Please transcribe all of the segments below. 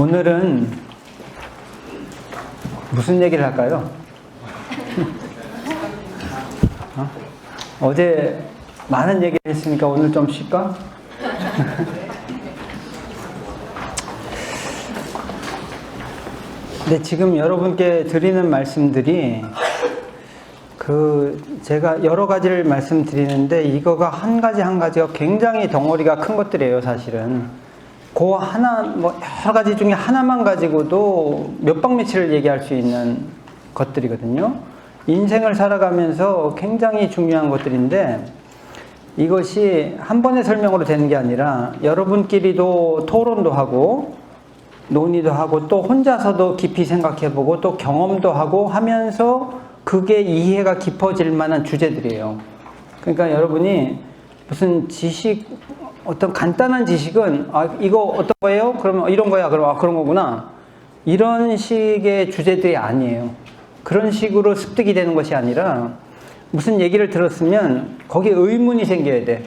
오늘은 무슨 얘기를 할까요? 어제 많은 얘기를 했으니까 오늘 좀 쉴까? 근데 지금 여러분께 드리는 말씀들이 제가 여러 가지를 말씀드리는데 이거가 한 가지가 굉장히 덩어리가 큰 것들이에요, 사실은. 그 하나, 여러 가지 중에 하나만 가지고도 몇 박 며칠을 얘기할 수 있는 것들이거든요. 인생을 살아가면서 굉장히 중요한 것들인데 이것이 한 번의 설명으로 되는 게 아니라 여러분끼리도 토론도 하고 논의도 하고 또 혼자서도 깊이 생각해보고 또 경험도 하고 하면서 그게 이해가 깊어질 만한 주제들이에요. 그러니까 여러분이 무슨 지식, 어떤 간단한 지식은 이거 어떤 거예요? 그러면 이런 거야. 그럼 그런 거구나. 이런 식의 주제들이 아니에요. 그런 식으로 습득이 되는 것이 아니라 무슨 얘기를 들었으면 거기에 의문이 생겨야 돼.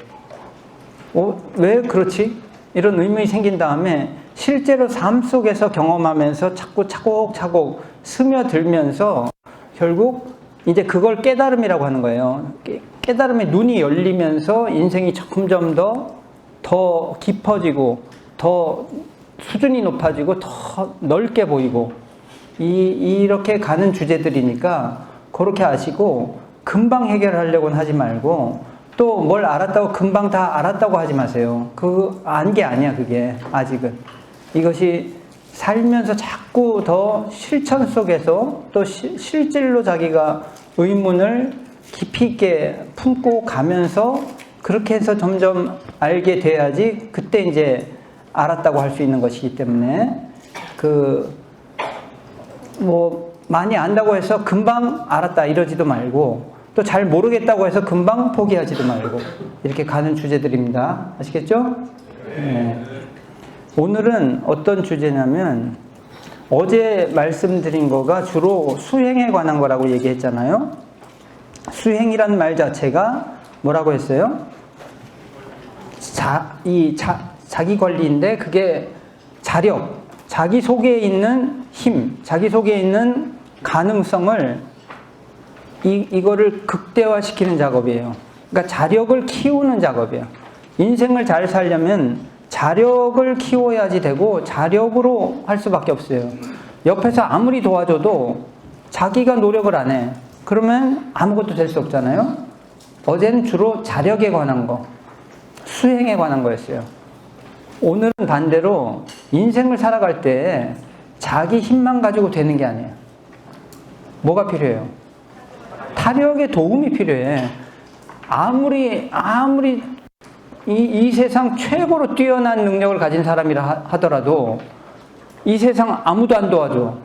왜 그렇지? 이런 의문이 생긴 다음에 실제로 삶 속에서 경험하면서 자꾸 차곡차곡 스며들면서 결국 이제 그걸 깨달음이라고 하는 거예요. 깨달음의 눈이 열리면서 인생이 점점 더 깊어지고 더 수준이 높아지고 더 넓게 보이고 이렇게 가는 주제들이니까 그렇게 아시고 금방 해결하려고는 하지 말고 또 뭘 알았다고 금방 다 알았다고 하지 마세요. 안 게 아니야, 그게 아직은. 이것이 살면서 자꾸 더 실천 속에서 또 실질로 자기가 의문을 깊이 있게 품고 가면서 그렇게 해서 점점 알게 돼야지 그때 이제 알았다고 할 수 있는 것이기 때문에 많이 안다고 해서 금방 알았다 이러지도 말고 또 잘 모르겠다고 해서 금방 포기하지도 말고 이렇게 가는 주제들입니다. 아시겠죠? 네. 오늘은 어떤 주제냐면 어제 말씀드린 거가 주로 수행에 관한 거라고 얘기했잖아요. 수행이란 말 자체가 뭐라고 했어요? 자기 권리인데 그게 자력, 자기 속에 있는 힘, 자기 속에 있는 가능성을 이거를 극대화시키는 작업이에요. 그러니까 자력을 키우는 작업이에요. 인생을 잘 살려면 자력을 키워야지 되고 자력으로 할 수밖에 없어요. 옆에서 아무리 도와줘도 자기가 노력을 안 해. 그러면 아무것도 될 수 없잖아요. 어제는 주로 자력에 관한 거, 수행에 관한 거였어요. 오늘은 반대로 인생을 살아갈 때 자기 힘만 가지고 되는 게 아니에요. 뭐가 필요해요? 타력의 도움이 필요해. 아무리 이 세상 최고로 뛰어난 능력을 가진 사람이라 하더라도 이 세상 아무도 안 도와줘.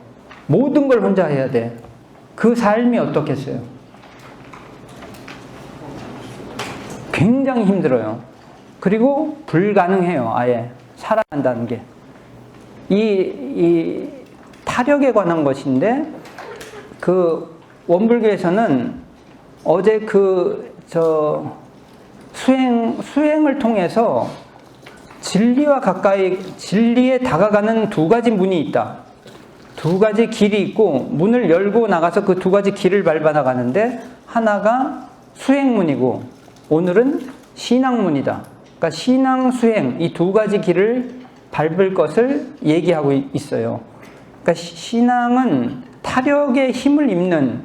모든 걸 혼자 해야 돼. 그 삶이 어떻겠어요? 굉장히 힘들어요. 그리고 불가능해요. 아예 살아간다는 게. 이 타력에 관한 것인데 원불교에서는 어제 수행을 통해서 진리에 다가가는 두 가지 문이 있다. 두 가지 길이 있고 문을 열고 나가서 그 두 가지 길을 밟아 나가는데 하나가 수행문이고 오늘은 신앙문이다. 그러니까 신앙, 수행 이 두 가지 길을 밟을 것을 얘기하고 있어요. 그러니까 신앙은 타력의 힘을 입는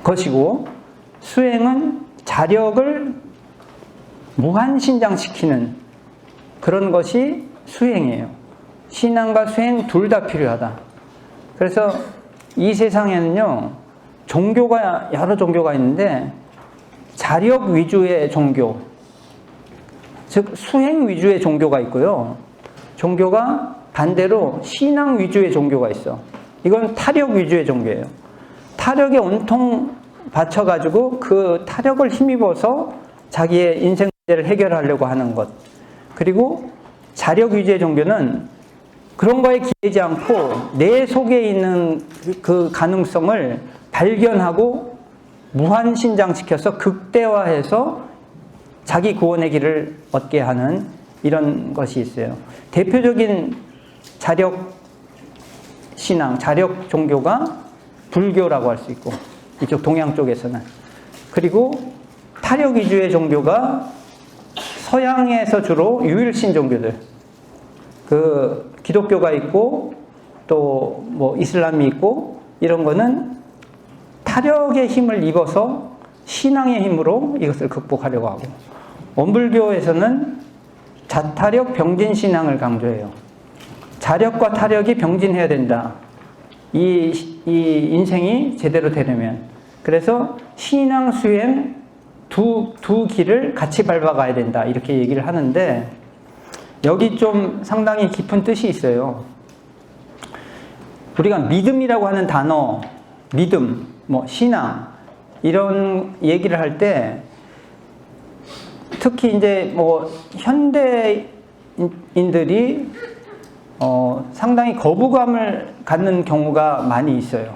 것이고 수행은 자력을 무한신장시키는 그런 것이 수행이에요. 신앙과 수행 둘 다 필요하다. 그래서 이 세상에는요, 여러 종교가 있는데 자력 위주의 종교, 즉 수행 위주의 종교가 있고요. 종교가 반대로 신앙 위주의 종교가 있어. 이건 타력 위주의 종교예요. 타력에 온통 바쳐가지고 그 타력을 힘입어서 자기의 인생 문제를 해결하려고 하는 것. 그리고 자력 위주의 종교는 그런 거에 기대지 않고 내 속에 있는 그 가능성을 발견하고 무한신장시켜서 극대화해서 자기 구원의 길을 얻게 하는 이런 것이 있어요. 대표적인 자력 신앙, 자력 종교가 불교라고 할 수 있고, 이쪽 동양 쪽에서는. 그리고 타력 위주의 종교가 서양에서 주로 유일신 종교들, 그 기독교가 있고 또 뭐 이슬람이 있고, 이런 거는 타력의 힘을 입어서 신앙의 힘으로 이것을 극복하려고 하고, 원불교에서는 자타력 병진 신앙을 강조해요. 자력과 타력이 병진해야 된다. 이 인생이 제대로 되려면. 그래서 신앙 수행 두 길을 같이 밟아가야 된다. 이렇게 얘기를 하는데, 여기 좀 상당히 깊은 뜻이 있어요. 우리가 믿음이라고 하는 단어, 믿음, 뭐 신앙, 이런 얘기를 할 때, 특히 이제 뭐 현대인들이 상당히 거부감을 갖는 경우가 많이 있어요.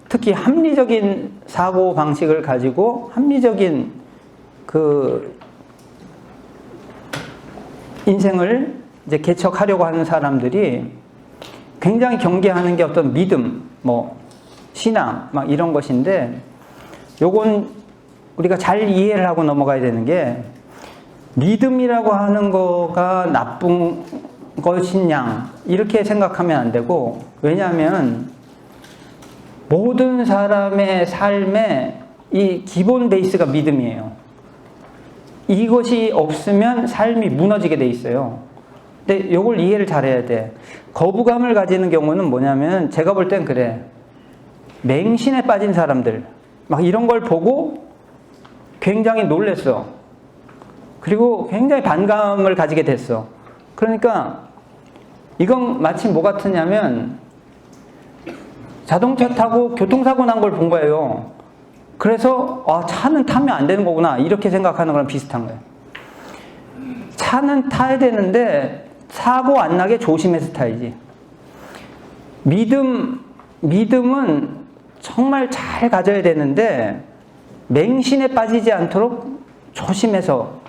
특히 합리적인 사고 방식을 가지고 합리적인 그 인생을 이제 개척하려고 하는 사람들이 굉장히 경계하는 게 어떤 믿음, 뭐 신앙, 막 이런 것인데, 요건 우리가 잘 이해를 하고 넘어가야 되는 게, 믿음이라고 하는 거가 나쁜 것이냐 이렇게 생각하면 안 되고, 왜냐하면 모든 사람의 삶의 이 기본 베이스가 믿음이에요. 이것이 없으면 삶이 무너지게 돼 있어요. 근데 이걸 이해를 잘해야 돼. 거부감을 가지는 경우는 뭐냐면, 제가 볼 땐 그래. 맹신에 빠진 사람들, 막 이런 걸 보고 굉장히 놀랬어. 그리고 굉장히 반감을 가지게 됐어. 그러니까 이건 마치 뭐 같으냐면, 자동차 타고 교통사고 난 걸 본 거예요. 그래서 차는 타면 안 되는 거구나 이렇게 생각하는 거랑 비슷한 거예요. 차는 타야 되는데 사고 안 나게 조심해서 타야지. 믿음은 정말 잘 가져야 되는데 맹신에 빠지지 않도록 조심해서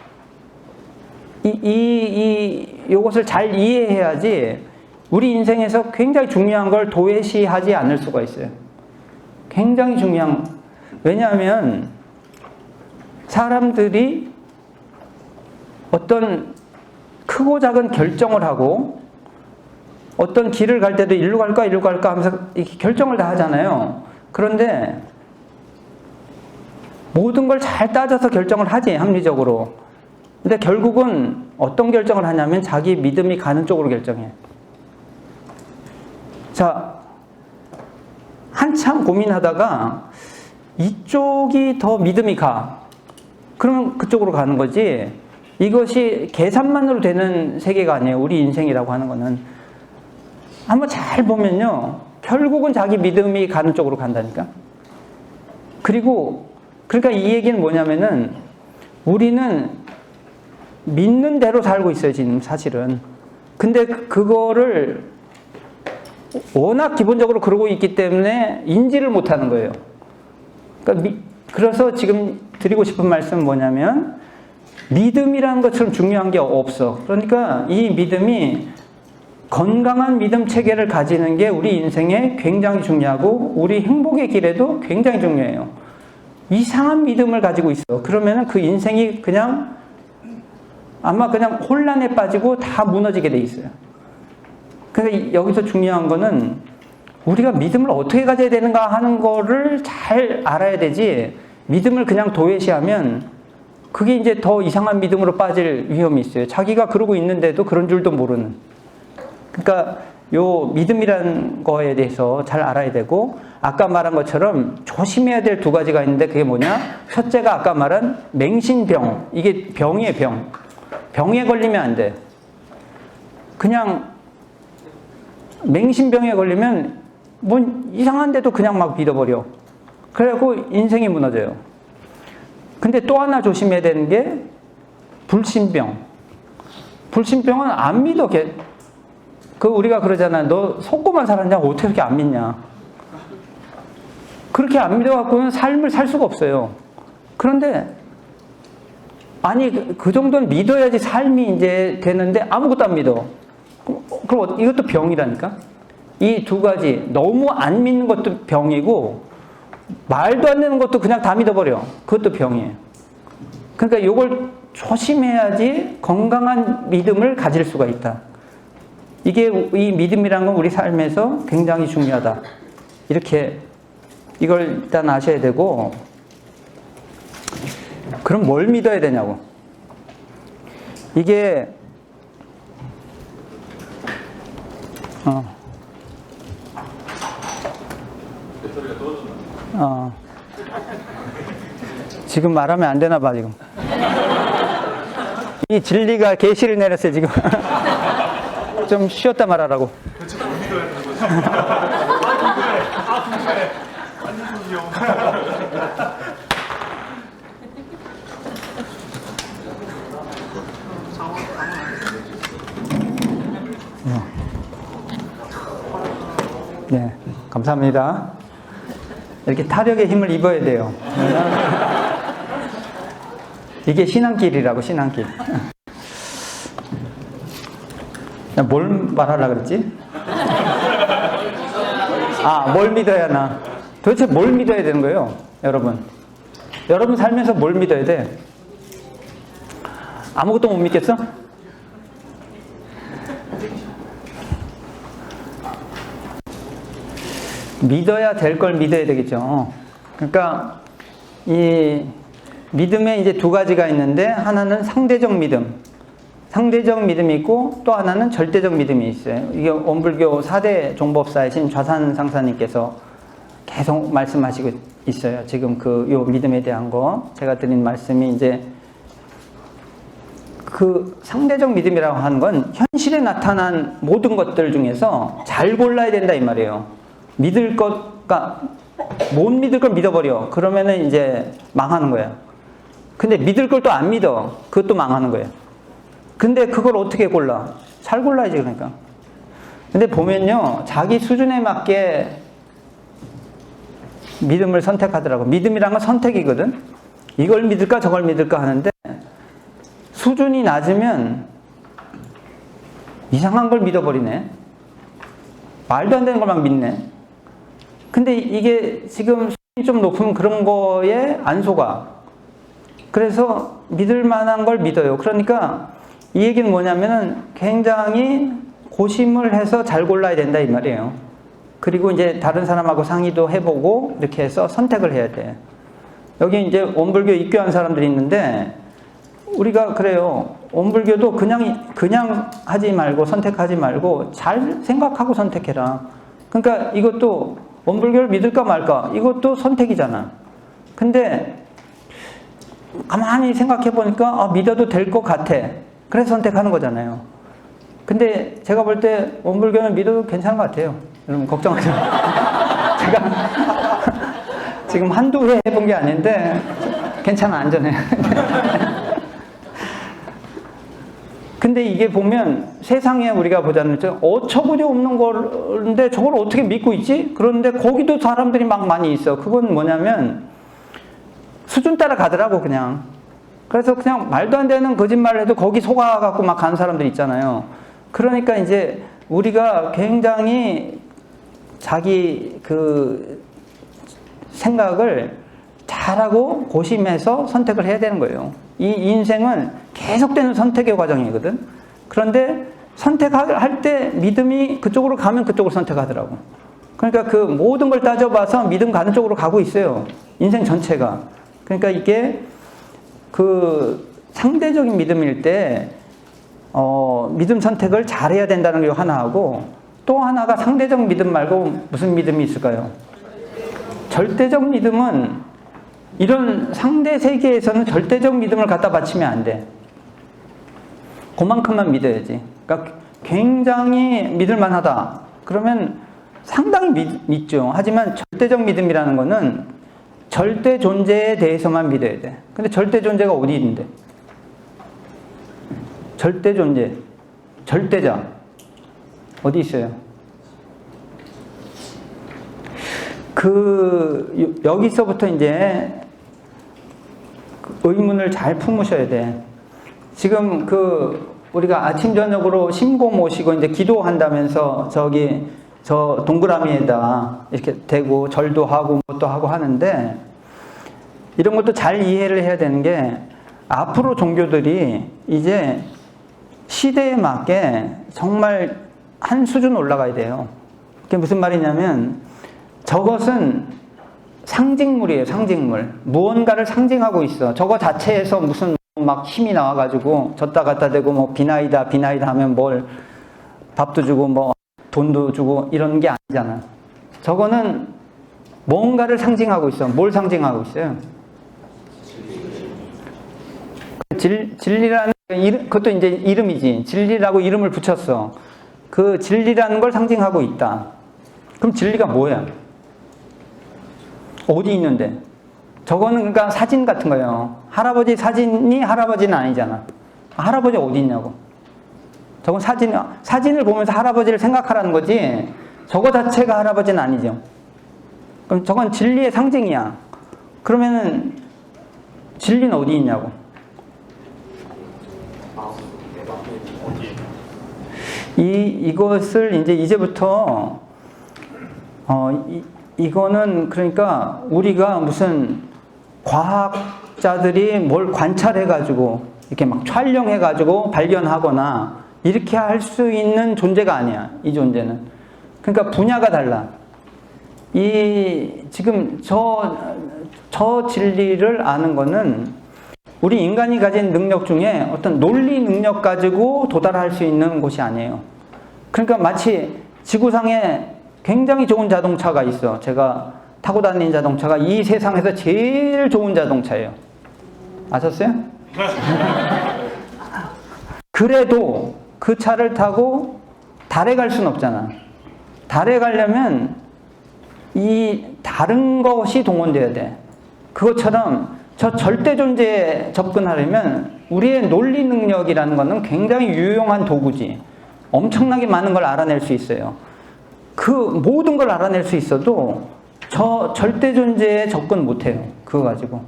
요것을 잘 이해해야지 우리 인생에서 굉장히 중요한 걸 도외시하지 않을 수가 있어요. 굉장히 왜냐하면 사람들이 어떤 크고 작은 결정을 하고, 어떤 길을 갈 때도 일로 갈까 하면서 이렇게 결정을 다 하잖아요. 그런데 모든 걸 잘 따져서 결정을 하지, 합리적으로. 근데 결국은 어떤 결정을 하냐면 자기 믿음이 가는 쪽으로 결정해. 자, 한참 고민하다가 이쪽이 더 믿음이 가. 그러면 그쪽으로 가는 거지. 이것이 계산만으로 되는 세계가 아니에요. 우리 인생이라고 하는 거는. 한번 잘 보면요, 결국은 자기 믿음이 가는 쪽으로 간다니까. 그러니까 이 얘기는 뭐냐면은, 우리는 믿는 대로 살고 있어요, 지금 사실은. 근데 그거를 워낙 기본적으로 그러고 있기 때문에 인지를 못하는 거예요. 그래서 지금 드리고 싶은 말씀은 뭐냐면, 믿음이라는 것처럼 중요한 게 없어. 그러니까 이 믿음이, 건강한 믿음 체계를 가지는 게 우리 인생에 굉장히 중요하고 우리 행복의 길에도 굉장히 중요해요. 이상한 믿음을 가지고 있어. 그러면 그 인생이 아마 그냥 혼란에 빠지고 다 무너지게 돼 있어요. 그러니까 여기서 중요한 거는 우리가 믿음을 어떻게 가져야 되는가 하는 거를 잘 알아야 되지, 믿음을 그냥 도외시하면 그게 이제 더 이상한 믿음으로 빠질 위험이 있어요. 자기가 그러고 있는데도 그런 줄도 모르는. 그러니까 요 믿음이라는 거에 대해서 잘 알아야 되고, 아까 말한 것처럼 조심해야 될 두 가지가 있는데, 그게 뭐냐? 첫째가 아까 말한 맹신병. 이게 병이에요, 병. 병에 걸리면 안 돼. 그냥 맹신병에 걸리면 뭐 이상한데도 그냥 막 믿어버려. 그래갖고 인생이 무너져요. 근데 또 하나 조심해야 되는 게 불신병. 불신병은 안 믿어. 우리가 그러잖아. 너 속고만 살았냐고, 어떻게 그렇게 안 믿냐. 그렇게 안 믿어갖고는 삶을 살 수가 없어요. 그런데 아니, 그 정도는 믿어야지 삶이 이제 되는데 아무것도 안 믿어. 그럼 이것도 병이라니까? 이 두 가지, 너무 안 믿는 것도 병이고, 말도 안 되는 것도 그냥 다 믿어버려. 그것도 병이에요. 그러니까 이걸 조심해야지 건강한 믿음을 가질 수가 있다. 이게 이 믿음이란 건 우리 삶에서 굉장히 중요하다. 이렇게 이걸 일단 아셔야 되고, 그럼 뭘 믿어야 되냐고. 이게 지금 말하면 안 되나 봐, 지금. 이 진리가 계시를 내렸어요, 지금. 좀 쉬었다 말하라고. 네, 감사합니다. 이렇게 타력의 힘을 입어야 돼요. 이게 신앙길이라고, 신앙길. 뭘 말하려고 그랬지? 뭘 믿어야 하나. 도대체 뭘 믿어야 되는 거예요, 여러분? 여러분 살면서 뭘 믿어야 돼? 아무것도 못 믿겠어? 믿어야 될 걸 믿어야 되겠죠. 그러니까 이 믿음에 이제 두 가지가 있는데, 하나는 상대적 믿음, 상대적 믿음이 있고, 또 하나는 절대적 믿음이 있어요. 이게 원불교 4대 종법사이신 좌산상사님께서 계속 말씀하시고 있어요. 지금 요 믿음에 대한 거 제가 드린 말씀이 이제 그 상대적 믿음이라고 하는 건 현실에 나타난 모든 것들 중에서 잘 골라야 된다 이 말이에요. 믿을 것과 못 믿을 걸 믿어버려. 그러면은 이제 망하는 거야. 근데 믿을 걸 또 안 믿어. 그것도 망하는 거예요. 근데 그걸 어떻게 골라? 잘 골라야지, 그러니까. 근데 보면요, 자기 수준에 맞게 믿음을 선택하더라고. 믿음이란 건 선택이거든. 이걸 믿을까 저걸 믿을까 하는데, 수준이 낮으면 이상한 걸 믿어버리네. 말도 안 되는 걸 막 믿네. 근데 이게 지금 수준이 좀 높으면 그런 거에 안 속아. 그래서 믿을 만한 걸 믿어요. 그러니까 이 얘기는 뭐냐면은 굉장히 고심을 해서 잘 골라야 된다 이 말이에요. 그리고 이제 다른 사람하고 상의도 해보고 이렇게 해서 선택을 해야 돼. 여기 이제 원불교 입교한 사람들이 있는데, 우리가 그래요. 원불교도 그냥 하지 말고, 선택하지 말고 잘 생각하고 선택해라. 그러니까 이것도 원불교를 믿을까 말까, 이것도 선택이잖아. 근데 가만히 생각해 보니까 믿어도 될 것 같아. 그래서 선택하는 거잖아요. 근데 제가 볼 때 원불교는 믿어도 괜찮은 것 같아요. 여러분 걱정하지 마. 제가 지금 한두 회 해본 게 아닌데 괜찮아, 안전해. 근데 이게 보면 세상에 우리가 보자면 어처구니 없는 건데 저걸 어떻게 믿고 있지? 그런데 거기도 사람들이 막 많이 있어. 그건 뭐냐면 수준 따라 가더라고, 그냥. 그래서 그냥 말도 안 되는 거짓말을 해도 거기 속아갖고 막 가는 사람들 있잖아요. 그러니까 이제 우리가 굉장히 자기 그 생각을 잘하고 고심해서 선택을 해야 되는 거예요. 이 인생은 계속되는 선택의 과정이거든. 그런데 선택할 때 믿음이 그쪽으로 가면 그쪽으로 선택하더라고. 그러니까 그 모든 걸 따져봐서 믿음 가는 쪽으로 가고 있어요. 인생 전체가. 그러니까 이게 그 상대적인 믿음일 때 믿음 선택을 잘해야 된다는 게 하나 하고, 또 하나가 상대적 믿음 말고 무슨 믿음이 있을까요? 절대적 믿음은 이런 상대 세계에서는 절대적 믿음을 갖다 바치면 안 돼. 그만큼만 믿어야지. 그러니까 굉장히 믿을 만하다. 그러면 상당히 믿죠. 하지만 절대적 믿음이라는 거는 절대 존재에 대해서만 믿어야 돼. 근데 절대 존재가 어디 있는데? 절대 존재, 절대자 어디 있어요? 여기서부터 이제 의문을 잘 품으셔야 돼. 지금 우리가 아침 저녁으로 신고 모시고 이제 기도한다면서 저 동그라미에다 이렇게 대고 절도 하고 뭣도 하고 하는데, 이런 것도 잘 이해를 해야 되는 게, 앞으로 종교들이 이제 시대에 맞게 정말 한 수준 올라가야 돼요. 그게 무슨 말이냐면, 저것은 상징물이에요, 상징물. 무언가를 상징하고 있어. 저거 자체에서 무슨 막 힘이 나와가지고 졌다 갔다 대고 뭐 비나이다 하면 뭘 밥도 주고 뭐 돈도 주고 이런 게 아니잖아. 저거는 뭔가를 상징하고 있어. 뭘 상징하고 있어요? 진리라는 그것도 이제 이름이지. 진리라고 이름을 붙였어. 그 진리라는 걸 상징하고 있다. 그럼 진리가 뭐야? 어디 있는데? 저거는 그러니까 사진 같은 거예요. 할아버지 사진이 할아버지는 아니잖아. 할아버지 어디 있냐고. 저건 사진을 보면서 할아버지를 생각하라는 거지, 저거 자체가 할아버지는 아니죠. 그럼 저건 진리의 상징이야. 그러면은 진리는 어디 있냐고. 이것을 이제부터 이거는 그러니까 우리가 무슨 과학자들이 뭘 관찰해가지고 이렇게 막 촬영해가지고 발견하거나 이렇게 할 수 있는 존재가 아니야, 이 존재는. 그러니까 분야가 달라. 지금 저 진리를 아는 거는 우리 인간이 가진 능력 중에 어떤 논리 능력 가지고 도달할 수 있는 곳이 아니에요. 그러니까 마치 지구상에 굉장히 좋은 자동차가 있어. 제가 타고 다니는 자동차가 이 세상에서 제일 좋은 자동차예요. 아셨어요? 그래도 그 차를 타고 달에 갈 수는 없잖아. 달에 가려면 이 다른 것이 동원돼야 돼. 그것처럼 저 절대 존재에 접근하려면 우리의 논리 능력이라는 것은 굉장히 유용한 도구지. 엄청나게 많은 걸 알아낼 수 있어요. 그 모든 걸 알아낼 수 있어도 저 절대 존재에 접근 못해요. 그거 가지고.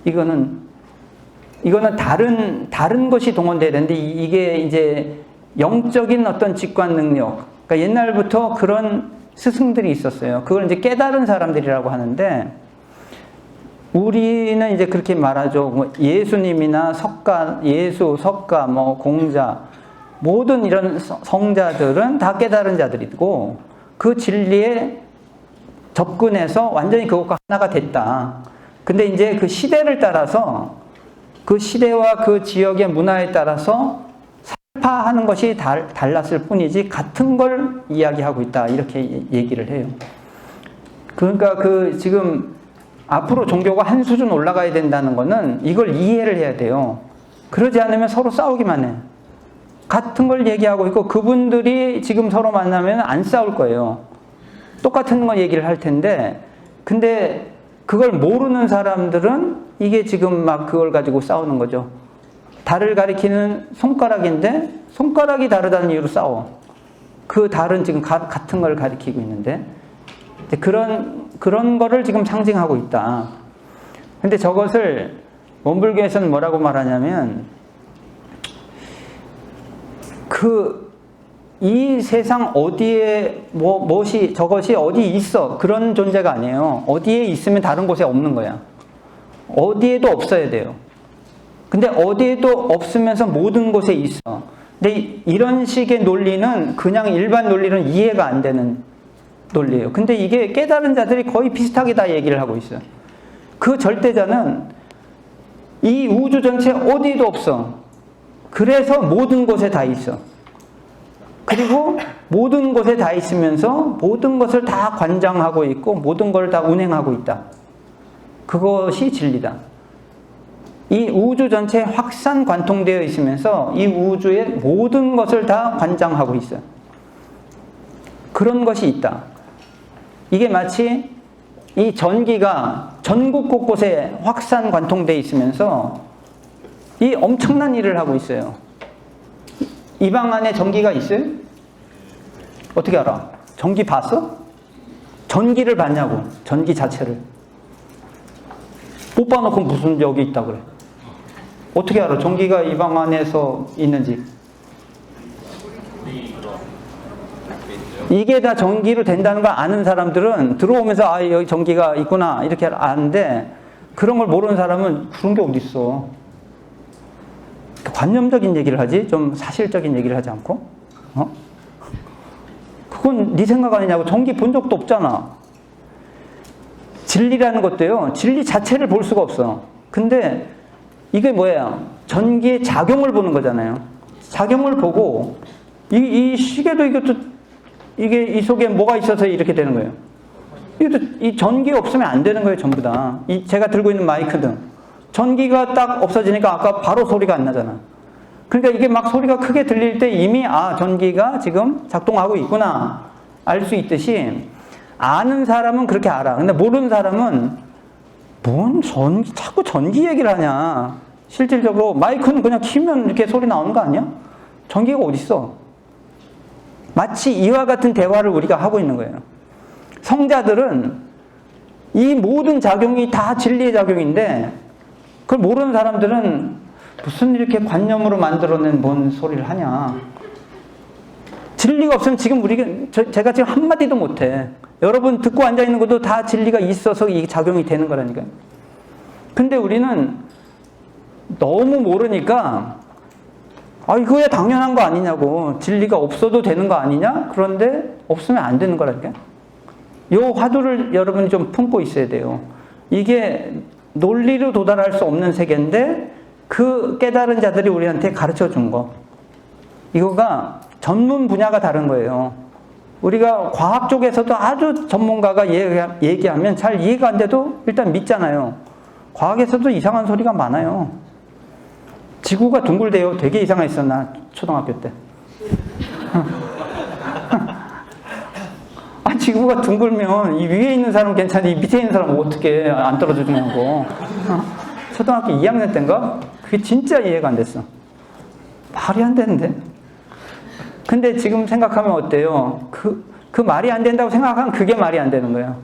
이거는 다른 것이 동원돼야 되는데, 이게 이제 영적인 어떤 직관 능력. 그러니까 옛날부터 그런 스승들이 있었어요. 그걸 이제 깨달은 사람들이라고 하는데, 우리는 이제 그렇게 말하죠. 뭐 예수님이나 예수, 석가, 뭐 공자, 모든 이런 성자들은 다 깨달은 자들이고, 그 진리에 접근해서 완전히 그것과 하나가 됐다. 근데 이제 그 시대를 따라서, 그 시대와 그 지역의 문화에 따라서 살파하는 것이 달랐을 뿐이지 같은 걸 이야기하고 있다, 이렇게 얘기를 해요. 그러니까 지금 앞으로 종교가 한 수준 올라가야 된다는 거는 이걸 이해를 해야 돼요. 그러지 않으면 서로 싸우기만 해. 같은 걸 얘기하고 있고, 그분들이 지금 서로 만나면 안 싸울 거예요. 똑같은 거 얘기를 할 텐데, 근데 그걸 모르는 사람들은 이게 지금 막 그걸 가지고 싸우는 거죠. 달을 가리키는 손가락인데 손가락이 다르다는 이유로 싸워. 그 달은 지금 같은 걸 가리키고 있는데, 그런 거를 지금 상징하고 있다. 근데 저것을 원불교에서는 뭐라고 말하냐면, 이 세상 어디에 저것이 어디 있어, 그런 존재가 아니에요. 어디에 있으면 다른 곳에 없는 거야. 어디에도 없어야 돼요. 근데 어디에도 없으면서 모든 곳에 있어. 근데 이런 식의 논리는 그냥 일반 논리는 이해가 안 되는 논리예요. 근데 이게 깨달은 자들이 거의 비슷하게 다 얘기를 하고 있어요. 그 절대자는 이 우주 전체 어디에도 없어. 그래서 모든 곳에 다 있어. 그리고 모든 곳에 다 있으면서 모든 것을 다 관장하고 있고 모든 걸 다 운행하고 있다. 그것이 진리다. 이 우주 전체에 확산 관통되어 있으면서 이 우주의 모든 것을 다 관장하고 있어요. 그런 것이 있다. 이게 마치 이 전기가 전국 곳곳에 확산 관통되어 있으면서 이 엄청난 일을 하고 있어요. 이 방 안에 전기가 있어요? 어떻게 알아? 전기 봤어? 전기를 봤냐고, 전기 자체를. 못 봐놓고 무슨 여기 있다 그래. 어떻게 알아? 전기가 이 방 안에서 있는지. 이게 다 전기로 된다는 걸 아는 사람들은 들어오면서 아, 여기 전기가 있구나 이렇게 아는데, 그런 걸 모르는 사람은 그런 게 어디 있어. 관념적인 얘기를 하지 좀 사실적인 얘기를 하지 않고. 그건 네 생각 아니냐고. 전기 본 적도 없잖아. 진리라는 것도요, 진리 자체를 볼 수가 없어. 근데 이게 뭐예요? 전기의 작용을 보는 거잖아요. 작용을 보고 이 시계도 이게 이 속에 뭐가 있어서 이렇게 되는 거예요. 이것도 이 전기 없으면 안 되는 거예요, 전부 다. 제가 들고 있는 마이크 등 전기가 딱 없어지니까 아까 바로 소리가 안 나잖아. 그러니까 이게 막 소리가 크게 들릴 때 이미 아, 전기가 지금 작동하고 있구나 알 수 있듯이, 아는 사람은 그렇게 알아. 근데 모르는 사람은 뭔 자꾸 전기 얘기를 하냐. 실질적으로 마이크는 그냥 키면 이렇게 소리 나오는 거 아니야? 전기가 어딨어? 마치 이와 같은 대화를 우리가 하고 있는 거예요. 성자들은 이 모든 작용이 다 진리의 작용인데, 그걸 모르는 사람들은 무슨 이렇게 관념으로 만들어낸 뭔 소리를 하냐. 진리가 없으면 지금 제가 지금 한마디도 못해. 여러분 듣고 앉아있는 것도 다 진리가 있어서 이 작용이 되는 거라니까요. 근데 우리는 너무 모르니까 아, 이거야 당연한 거 아니냐고. 진리가 없어도 되는 거 아니냐? 그런데 없으면 안 되는 거라니까요. 요 화두를 여러분이 좀 품고 있어야 돼요. 이게 논리로 도달할 수 없는 세계인데 그 깨달은 자들이 우리한테 가르쳐 준 거. 이거가 전문 분야가 다른 거예요. 우리가 과학 쪽에서도 아주 전문가가 얘기하면 잘 이해가 안 돼도 일단 믿잖아요. 과학에서도 이상한 소리가 많아요. 지구가 둥글대요. 되게 이상했어, 나 초등학교 때. 아, 지구가 둥글면 이 위에 있는 사람 괜찮지, 이 밑에 있는 사람 어떻게 안 떨어져 주냐고. 초등학교 2학년 때인가? 그게 진짜 이해가 안 됐어. 말이 안 되는데. 근데 지금 생각하면 어때요? 그 말이 안 된다고 생각하면 그게 말이 안 되는 거예요.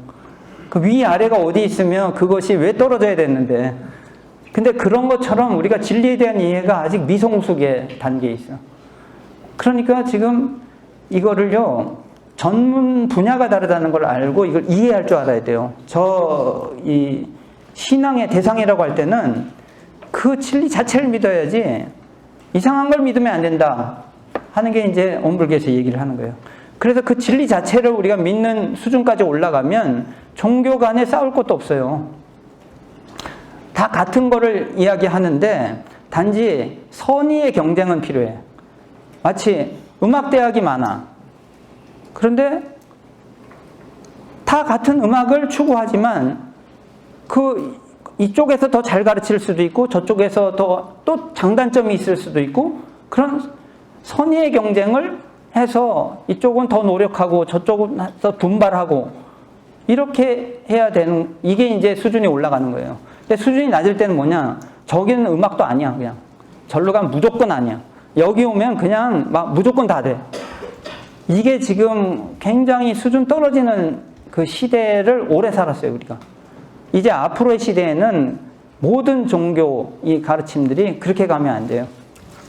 그 위아래가 어디 있으면 그것이 왜 떨어져야 됐는데. 근데 그런 것처럼 우리가 진리에 대한 이해가 아직 미성숙의 단계에 있어. 그러니까 지금 이거를요, 전문 분야가 다르다는 걸 알고 이걸 이해할 줄 알아야 돼요. 이 신앙의 대상이라고 할 때는 그 진리 자체를 믿어야지 이상한 걸 믿으면 안 된다 하는 게 이제 엄불교에서 얘기를 하는 거예요. 그래서 그 진리 자체를 우리가 믿는 수준까지 올라가면 종교 간에 싸울 것도 없어요. 다 같은 거를 이야기하는데 단지 선의의 경쟁은 필요해. 마치 음악대학이 많아. 그런데 다 같은 음악을 추구하지만 이쪽에서 더 잘 가르칠 수도 있고 저쪽에서 또 장단점이 있을 수도 있고, 그런 선의의 경쟁을 해서 이쪽은 더 노력하고 저쪽은 더 분발하고 이렇게 해야 되는, 이게 이제 수준이 올라가는 거예요. 근데 수준이 낮을 때는 뭐냐, 저기는 음악도 아니야. 그냥 절로 가면 무조건 아니야. 여기 오면 그냥 막 무조건 다 돼. 이게 지금 굉장히 수준 떨어지는 그 시대를 오래 살았어요, 우리가. 이제 앞으로의 시대에는 모든 종교 이 가르침들이 그렇게 가면 안 돼요.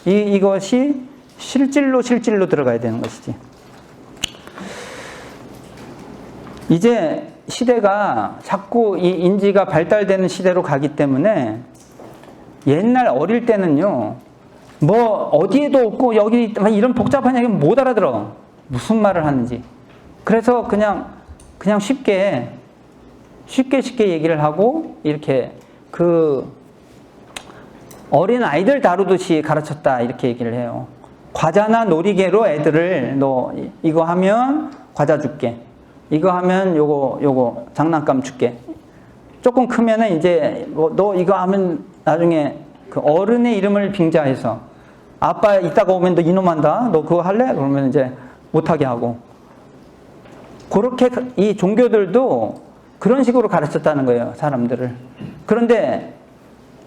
이것이 실질로 들어가야 되는 것이지. 이제 시대가 자꾸 이 인지가 발달되는 시대로 가기 때문에 옛날 어릴 때는요, 뭐 어디에도 없고 여기 이런 복잡한 얘기 못 알아들어. 무슨 말을 하는지. 그래서 그냥 쉽게 얘기를 하고 이렇게 그 어린 아이들 다루듯이 가르쳤다 이렇게 얘기를 해요. 과자나 놀이개로 애들을 너 이거 하면 과자 줄게. 이거 하면 요거 장난감 줄게. 조금 크면은 이제 뭐 너 이거 하면 나중에 그 어른의 이름을 빙자해서 아빠 이따가 오면 너 이놈 한다. 너 그거 할래? 그러면 이제 못하게 하고. 그렇게 이 종교들도 그런 식으로 가르쳤다는 거예요, 사람들을. 그런데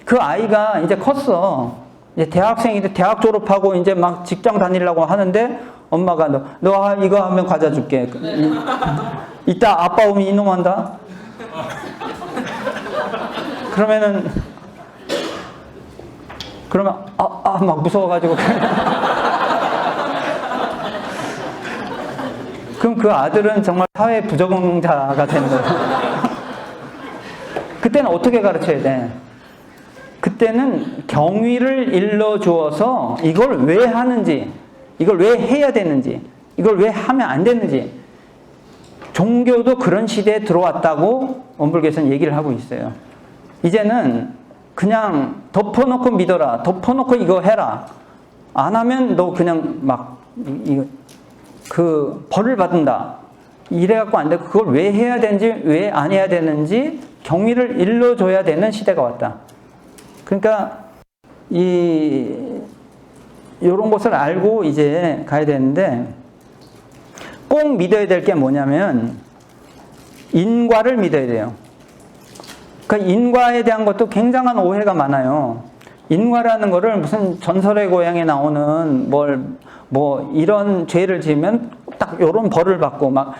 그 아이가 이제 컸어. 이제 대학생인데 대학 졸업하고 이제 막 직장 다니려고 하는데 엄마가 너 이거 하면 과자 줄게. 이따 아빠 오면 이놈 한다. 그러면은 그러면 막 무서워가지고 그럼 그 아들은 정말 사회 부적응자가 되는 거예요. 그때는 어떻게 가르쳐야 돼? 그때는 경위를 일러주어서 이걸 왜 하는지, 이걸 왜 해야 되는지, 이걸 왜 하면 안 되는지. 종교도 그런 시대에 들어왔다고 원불교에서는 얘기를 하고 있어요. 이제는 그냥 덮어놓고 믿어라, 덮어놓고 이거 해라, 안 하면 너 그냥 막 그 벌을 받는다, 이래갖고 안 되고, 그걸 왜 해야 되는지 왜 안 해야 되는지 경위를 일러줘야 되는 시대가 왔다. 그러니까 요런 것을 알고 이제 가야 되는데, 꼭 믿어야 될 게 뭐냐면 인과를 믿어야 돼요. 그러니까 인과에 대한 것도 굉장한 오해가 많아요. 인과라는 거를 무슨 전설의 고향에 나오는 뭐 이런 죄를 지으면 딱 요런 벌을 받고 막,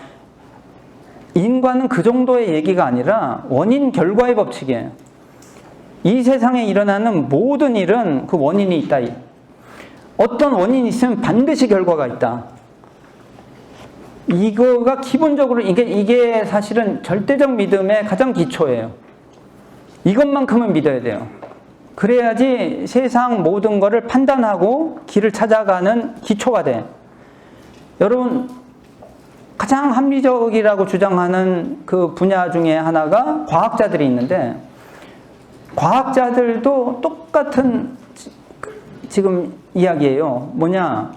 인과는 그 정도의 얘기가 아니라 원인 결과의 법칙이에요. 이 세상에 일어나는 모든 일은 그 원인이 있다. 어떤 원인이 있으면 반드시 결과가 있다. 이거가 기본적으로 이게 사실은 절대적 믿음의 가장 기초예요. 이것만큼은 믿어야 돼요. 그래야지 세상 모든 것을 판단하고 길을 찾아가는 기초가 돼. 여러분, 가장 합리적이라고 주장하는 그 분야 중에 하나가 과학자들이 있는데, 과학자들도 똑같은 지금 이야기예요. 뭐냐?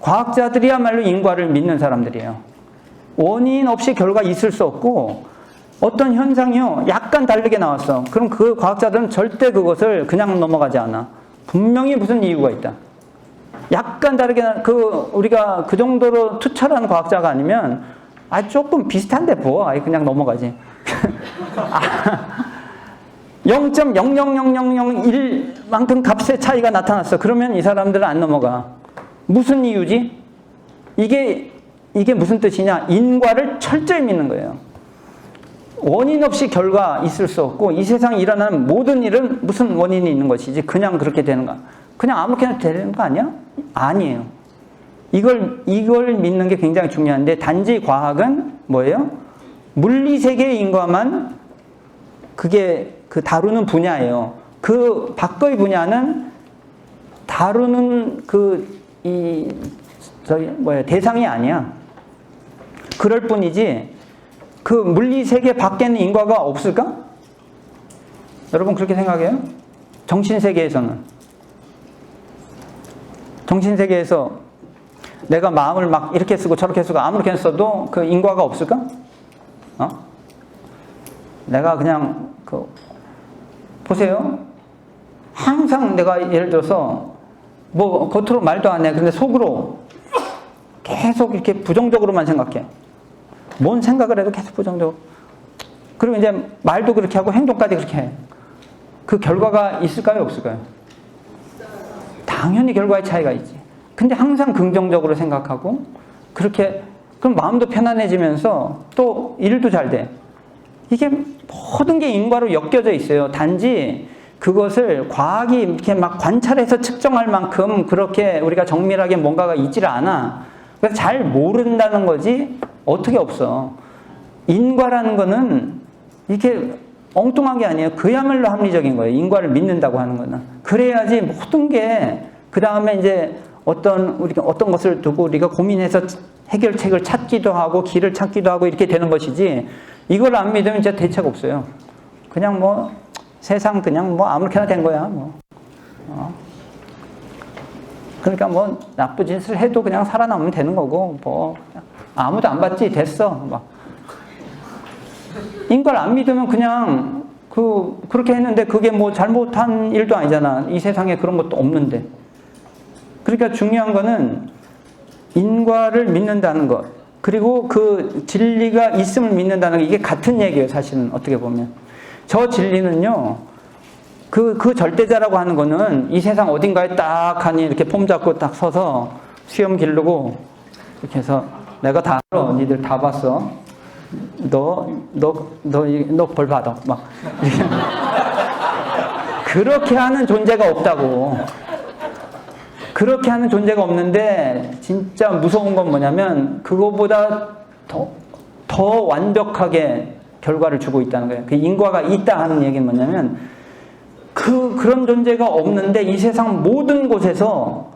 과학자들이야말로 인과를 믿는 사람들이에요. 원인 없이 결과 있을 수 없고, 어떤 현상이요, 약간 다르게 나왔어. 그럼 그 과학자들은 절대 그것을 그냥 넘어가지 않아. 분명히 무슨 이유가 있다. 약간 다르게, 우리가 그 정도로 투철한 과학자가 아니면, 조금 비슷한데 뭐, 그냥 넘어가지. 0.00001만큼 값의 차이가 나타났어. 그러면 이 사람들은 안 넘어가. 무슨 이유지? 이게 무슨 뜻이냐? 인과를 철저히 믿는 거예요. 원인 없이 결과 있을 수 없고, 이 세상에 일어나는 모든 일은 무슨 원인이 있는 것이지 그냥 그렇게 되는가? 그냥 아무렇게나 되는 거 아니야? 아니에요. 이걸 믿는 게 굉장히 중요한데, 단지 과학은 뭐예요? 물리세계의 인과만 그게 다루는 분야예요. 그 밖의 분야는 다루는 대상이 아니야. 그럴 뿐이지, 그 물리세계 밖에는 인과가 없을까? 여러분 그렇게 생각해요? 정신세계에서는. 정신세계에서 내가 마음을 막 이렇게 쓰고 저렇게 쓰고 아무렇게 써도 그 인과가 없을까? 내가 그냥 보세요. 항상 내가 예를 들어서 뭐 겉으로 말도 안 해. 근데 속으로 계속 이렇게 부정적으로만 생각해. 뭔 생각을 해도 계속 부정적으로. 그리고 이제 말도 그렇게 하고 행동까지 그렇게 해. 그 결과가 있을까요? 없을까요? 당연히 결과의 차이가 있지. 근데 항상 긍정적으로 생각하고 그렇게, 그럼 마음도 편안해지면서 또 일도 잘 돼. 이게 모든 게 인과로 엮여져 있어요. 단지 그것을 과학이 이렇게 막 관찰해서 측정할 만큼 그렇게 우리가 정밀하게 뭔가가 있지를 않아. 그래서 잘 모른다는 거지 어떻게 없어. 인과라는 거는 이렇게 엉뚱한 게 아니에요. 그야말로 합리적인 거예요. 인과를 믿는다고 하는 거는. 그래야지 모든 게, 그 다음에 이제 우리가 어떤 것을 두고 우리가 고민해서 해결책을 찾기도 하고 길을 찾기도 하고 이렇게 되는 것이지, 이걸 안 믿으면 진짜 대책 없어요. 그냥 뭐 세상 그냥 뭐 아무렇게나 된 거야 뭐. 그러니까 뭐 나쁜 짓을 해도 그냥 살아남으면 되는 거고, 뭐 아무도 안 받지 됐어 막. 인과를 안 믿으면 그냥 그렇게 했는데 그게 뭐 잘못한 일도 아니잖아. 이 세상에 그런 것도 없는데. 그러니까 중요한 거는 인과를 믿는다는 것, 그리고 그 진리가 있음을 믿는다는 게, 이게 같은 얘기예요 사실은. 어떻게 보면 저 진리는요, 그 절대자라고 하는 거는 이 세상 어딘가에 딱 하니 이렇게 폼 잡고 딱 서서 수염 기르고 이렇게 해서 내가 다 알아, 니들 다 봤어, 너 벌 받아 막 이렇게. 그렇게 하는 존재가 없다고. 그렇게 하는 존재가 없는데 진짜 무서운 건 뭐냐면 그거보다 더 완벽하게 결과를 주고 있다는 거예요. 그 인과가 있다 하는 얘기는 뭐냐면 그런 존재가 없는데 이 세상 모든 곳에서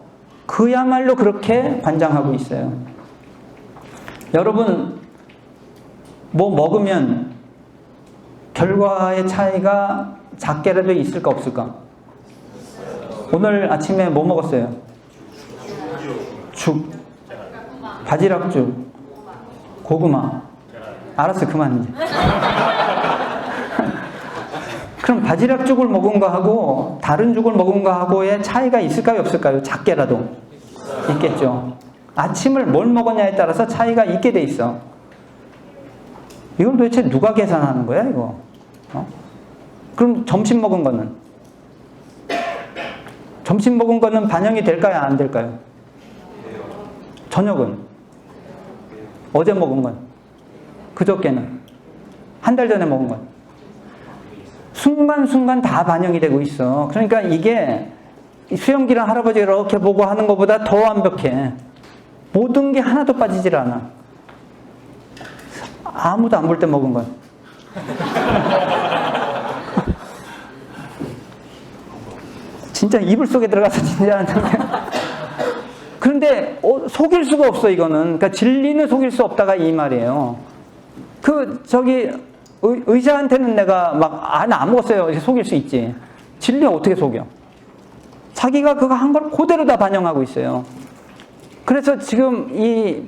그야말로 그렇게 관장하고 있어요. 여러분 뭐 먹으면 결과의 차이가 작게라도 있을까 없을까? 오늘 아침에 뭐 먹었어요? 죽, 바지락죽, 고구마. 알았어, 그만 이제. 그럼 바지락죽을 먹은 거하고 다른 죽을 먹은 거하고의 차이가 있을까요, 없을까요? 작게라도 있겠죠. 아침을 뭘 먹었냐에 따라서 차이가 있게 돼 있어. 이걸 도대체 누가 계산하는 거야, 이거? 그럼 점심 먹은 거는? 점심 먹은 거는 반영이 될까요, 안 될까요? 저녁은? 어제 먹은 건? 그저께는? 한 달 전에 먹은 건? 순간순간 다 반영이 되고 있어. 그러니까 이게 수염기랑 할아버지가 이렇게 보고 하는 것보다 더 완벽해. 모든 게 하나도 빠지질 않아. 아무도 안 볼 때 먹은 건. 진짜 이불 속에 들어가서 진짜. 그런데 속일 수가 없어, 이거는. 그러니까 진리는 속일 수 없다가 이 말이에요. 의사한테는 내가 나 안 먹었어요. 속일 수 있지. 진리는 어떻게 속여? 자기가 그거 한 걸 그대로 다 반영하고 있어요. 그래서 지금 이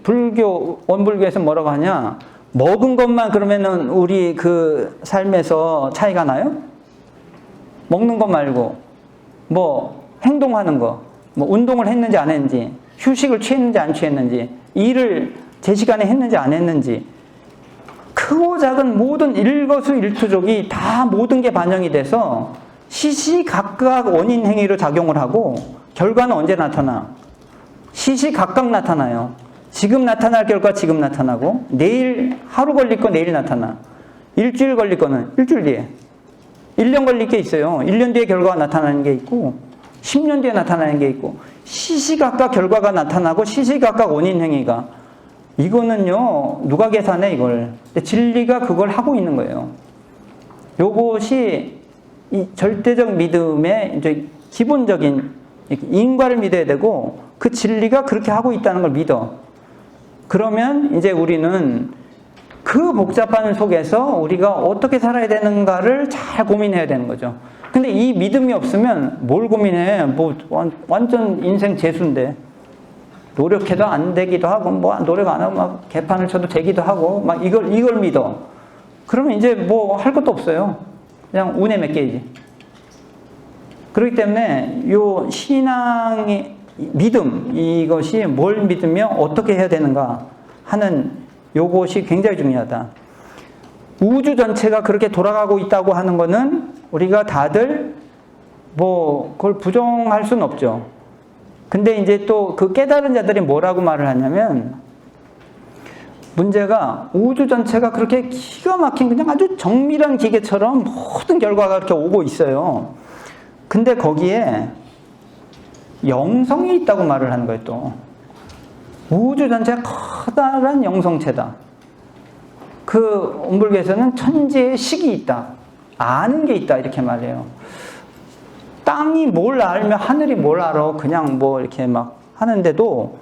원불교에서 뭐라고 하냐? 먹은 것만 그러면은 우리 그 삶에서 차이가 나요? 먹는 것 말고, 뭐, 행동하는 거, 뭐, 운동을 했는지 안 했는지, 휴식을 취했는지 안 취했는지, 일을 제 시간에 했는지 안 했는지, 크고 작은 모든 일거수일투족이 다 모든 게 반영이 돼서 시시각각 원인 행위로 작용을 하고 결과는 언제 나타나? 시시각각 나타나요. 지금 나타날 결과 지금 나타나고 내일 하루 걸릴 거 내일 나타나. 일주일 걸릴 거는 일주일 뒤에. 1년 걸릴 게 있어요. 1년 뒤에 결과가 나타나는 게 있고 10년 뒤에 나타나는 게 있고 시시각각 결과가 나타나고 시시각각 원인 행위가 이거는요 누가 계산해 이걸. 진리가 그걸 하고 있는 거예요. 요것이 이 절대적 믿음의 이제 기본적인 인과를 믿어야 되고 그 진리가 그렇게 하고 있다는 걸 믿어. 그러면 이제 우리는 그 복잡한 속에서 우리가 어떻게 살아야 되는가를 잘 고민해야 되는 거죠. 근데 이 믿음이 없으면 뭘 고민해? 뭐 완전 인생 재수인데 노력해도 안 되기도 하고 뭐 노력 안 하고 막 개판을 쳐도 되기도 하고 막 이걸 믿어. 그러면 이제 뭐 할 것도 없어요. 그냥 운에 맡겨야지. 그렇기 때문에 요 신앙의 믿음 이것이 뭘 믿으며 어떻게 해야 되는가 하는 요것이 굉장히 중요하다. 우주 전체가 그렇게 돌아가고 있다고 하는 거는 우리가 다들 뭐 그걸 부정할 수는 없죠. 근데 이제 또 그 깨달은 자들이 뭐라고 말을 하냐면 문제가 우주 전체가 그렇게 기가 막힌 그냥 아주 정밀한 기계처럼 모든 결과가 그렇게 오고 있어요. 근데 거기에 영성이 있다고 말을 하는 거예요, 또. 우주 전체가 커다란 영성체다. 그 원불교에서는 천지의 식이 있다. 아는 게 있다. 이렇게 말해요. 땅이 뭘 알면 하늘이 뭘 알아. 그냥 뭐 이렇게 막 하는데도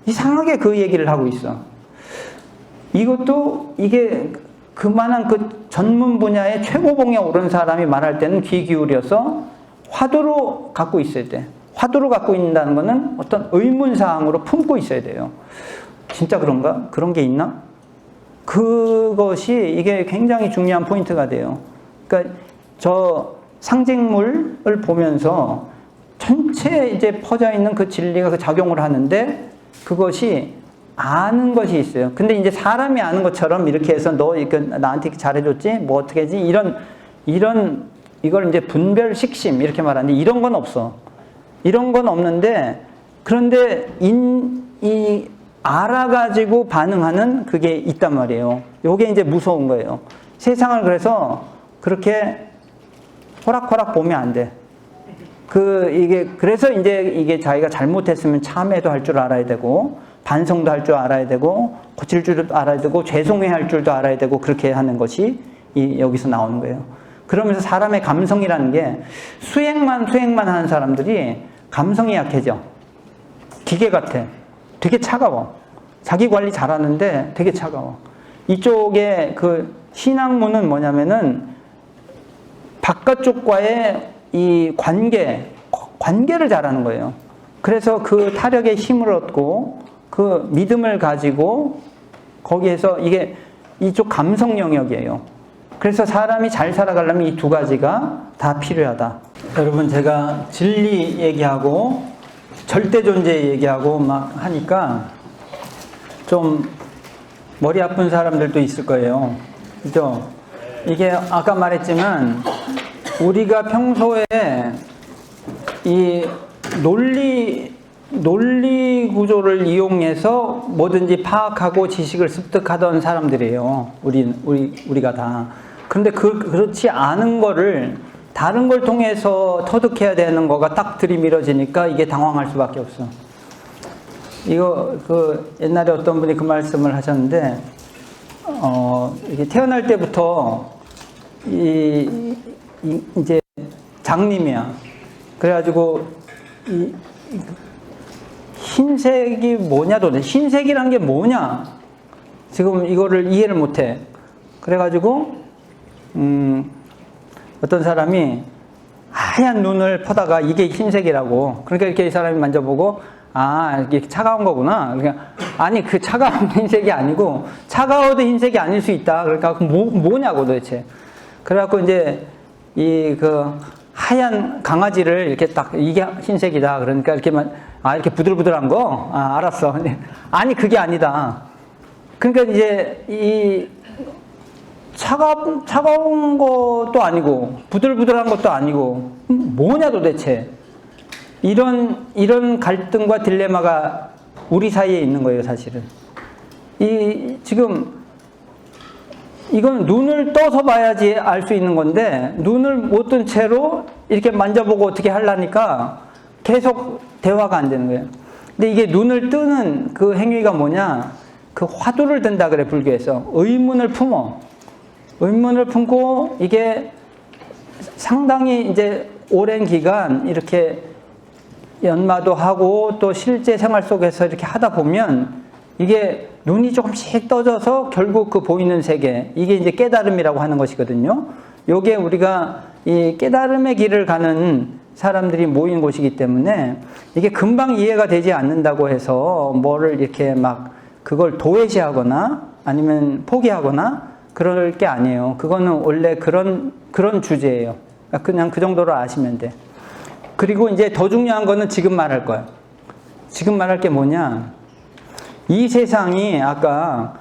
이상하게 그 얘기를 하고 있어. 이것도 이게 그만한 그 전문 분야의 최고봉에 오른 사람이 말할 때는 귀 기울여서 화두로 갖고 있어야 돼. 화두로 갖고 있다는 거는 어떤 의문사항으로 품고 있어야 돼요. 진짜 그런가? 그런 게 있나? 그것이 이게 굉장히 중요한 포인트가 돼요. 그러니까 저 상징물을 보면서 전체에 이제 퍼져 있는 그 진리가 그 작용을 하는데 그것이 아는 것이 있어요. 근데 이제 사람이 아는 것처럼 이렇게 해서 너 이렇게 나한테 잘해줬지? 뭐 어떻게 하지? 이걸 이제 분별 식심 이렇게 말하는데 이런 건 없어. 이런 건 없는데 그런데 이 알아가지고 반응하는 그게 있단 말이에요. 요게 이제 무서운 거예요. 세상을 그래서 그렇게 호락호락 보면 안 돼. 그래서 이게 자기가 잘못했으면 참회도 할 줄 알아야 되고, 반성도 할 줄 알아야 되고, 고칠 줄도 알아야 되고, 죄송해 할 줄도 알아야 되고, 그렇게 하는 것이 여기서 나오는 거예요. 그러면서 사람의 감성이라는 게 수행만 하는 사람들이 감성이 약해져. 기계 같아. 되게 차가워. 자기 관리 잘하는데 되게 차가워. 이쪽에 그 신앙문은 뭐냐면은 바깥쪽과의 이 관계를 잘하는 거예요. 그래서 그 타력의 힘을 얻고 그 믿음을 가지고 거기에서 이게 이쪽 감성 영역이에요. 그래서 사람이 잘 살아가려면 이 두 가지가 다 필요하다. 여러분, 제가 진리 얘기하고 절대 존재 얘기하고 막 하니까 좀 머리 아픈 사람들도 있을 거예요. 그죠? 이게 아까 말했지만 우리가 평소에 이 논리 구조를 이용해서 뭐든지 파악하고 지식을 습득하던 사람들이에요. 우리가 다. 그런데 그렇지 않은 거를 다른 걸 통해서 터득해야 되는 거가 딱 들이밀어지니까 이게 당황할 수밖에 없어. 이거 옛날에 어떤 분이 그 말씀을 하셨는데, 이게 태어날 때부터 이제 장님이야. 그래가지고 흰색이 뭐냐 도대체, 흰색이란 게 뭐냐, 지금 이거를 이해를 못해. 그래가지고 어떤 사람이 하얀 눈을 퍼다가 이게 흰색이라고, 그러니까 이렇게 이 사람이 만져보고, 아, 이게 차가운 거구나. 그러니까 아니, 그 차가운 흰색이 아니고 차가워도 흰색이 아닐 수 있다. 그러니까 뭐냐고 도대체. 그래갖고 이제 하얀 강아지를 이렇게 딱 이게 흰색이다. 그러니까 이렇게 부들부들한 거? 아, 알았어. 아니, 그게 아니다. 그러니까 이제 이 차가운 것도 아니고 부들부들한 것도 아니고 뭐냐 도대체. 이런 갈등과 딜레마가 우리 사이에 있는 거예요, 사실은. 지금 이건 눈을 떠서 봐야지 알 수 있는 건데, 눈을 못 뜬 채로 이렇게 만져보고 어떻게 하려니까 계속 대화가 안 되는 거예요. 근데 이게 눈을 뜨는 그 행위가 뭐냐? 그 화두를 든다 그래, 불교에서. 의문을 품어. 의문을 품고 이게 상당히 이제 오랜 기간 이렇게 연마도 하고 또 실제 생활 속에서 이렇게 하다 보면 이게 눈이 조금씩 떠져서 결국 그 보이는 세계, 이게 이제 깨달음이라고 하는 것이거든요. 요게 우리가 이 깨달음의 길을 가는 사람들이 모인 곳이기 때문에 이게 금방 이해가 되지 않는다고 해서 뭐를 이렇게 막 그걸 도외시하거나 아니면 포기하거나 그럴 게 아니에요. 그거는 원래 그런 주제예요. 그냥 그 정도로 아시면 돼. 그리고 이제 더 중요한 거는 지금 말할 거예요. 지금 말할 게 뭐냐? 이 세상이 아까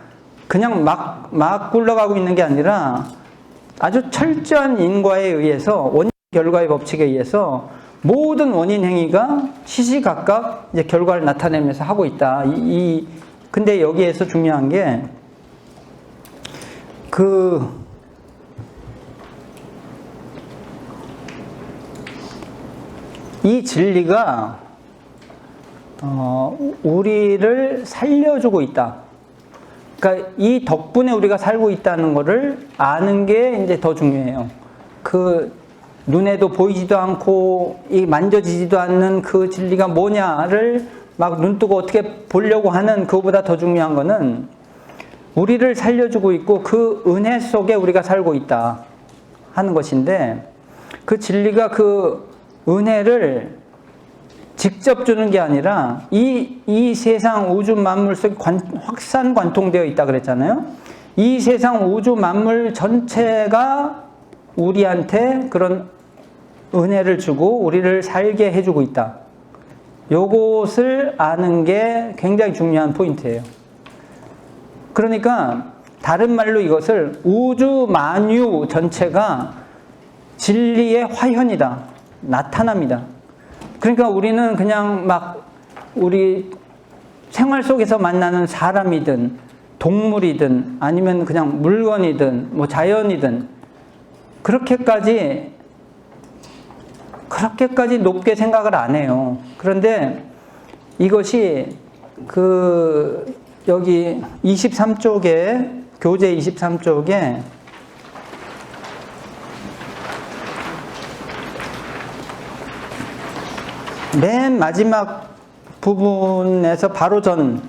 그냥 막 굴러가고 있는 게 아니라 아주 철저한 인과에 의해서, 원인 결과의 법칙에 의해서 모든 원인 행위가 시시각각 이제 결과를 나타내면서 하고 있다. 근데 여기에서 중요한 게 이 진리가 우리를 살려주고 있다. 그러니까 이 덕분에 우리가 살고 있다는 것을 아는 게 이제 더 중요해요. 그 눈에도 보이지도 않고 만져지지도 않는 그 진리가 뭐냐를 막 눈뜨고 어떻게 보려고 하는 그거보다 더 중요한 거는 우리를 살려주고 있고 그 은혜 속에 우리가 살고 있다 하는 것인데, 그 진리가 그 은혜를 직접 주는 게 아니라 이 세상 우주 만물 속에 확산관통되어 있다 그랬잖아요. 이 세상 우주 만물 전체가 우리한테 그런 은혜를 주고 우리를 살게 해주고 있다. 요것을 아는 게 굉장히 중요한 포인트예요. 그러니까 다른 말로 이것을 우주 만유 전체가 진리의 화현이다. 나타납니다. 그러니까 우리는 그냥 막 우리 생활 속에서 만나는 사람이든 동물이든 아니면 그냥 물건이든 뭐 자연이든 그렇게까지 그렇게까지 높게 생각을 안 해요. 그런데 이것이 여기 23쪽에, 교재 23쪽에 맨 마지막 부분에서 바로 전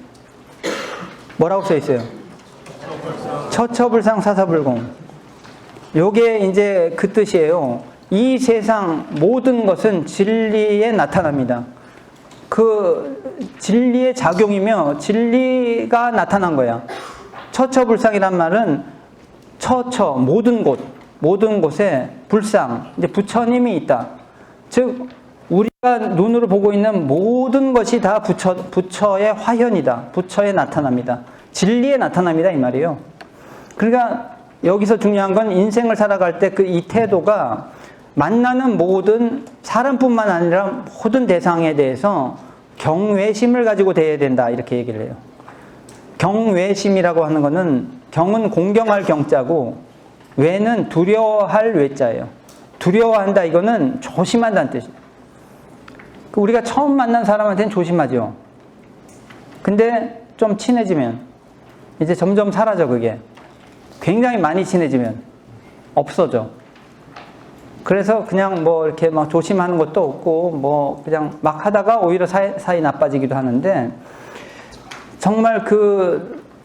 뭐라고 써 있어요? 처처불상 사사불공. 요게 이제 그 뜻이에요. 이 세상 모든 것은 진리에 나타납니다. 그 진리의 작용이며 진리가 나타난 거야. 처처불상이란 말은 모든 곳, 모든 곳에 불상, 이제 부처님이 있다. 즉 우리가 눈으로 보고 있는 모든 것이 다 부처의 화현이다. 부처에 나타납니다. 진리에 나타납니다. 이 말이에요. 그러니까 여기서 중요한 건 인생을 살아갈 때 이 태도가 만나는 모든 사람뿐만 아니라 모든 대상에 대해서 경외심을 가지고 대해야 된다. 이렇게 얘기를 해요. 경외심이라고 하는 거는 경은 공경할 경자고 외는 두려워할 외자예요. 두려워한다 이거는 조심한다는 뜻이에요. 우리가 처음 만난 사람한테는 조심하죠. 근데 좀 친해지면 이제 점점 사라져. 그게 굉장히 많이 친해지면 없어져. 그래서 그냥 뭐 이렇게 막 조심하는 것도 없고 뭐 그냥 막 하다가 오히려 사이 나빠지기도 하는데, 정말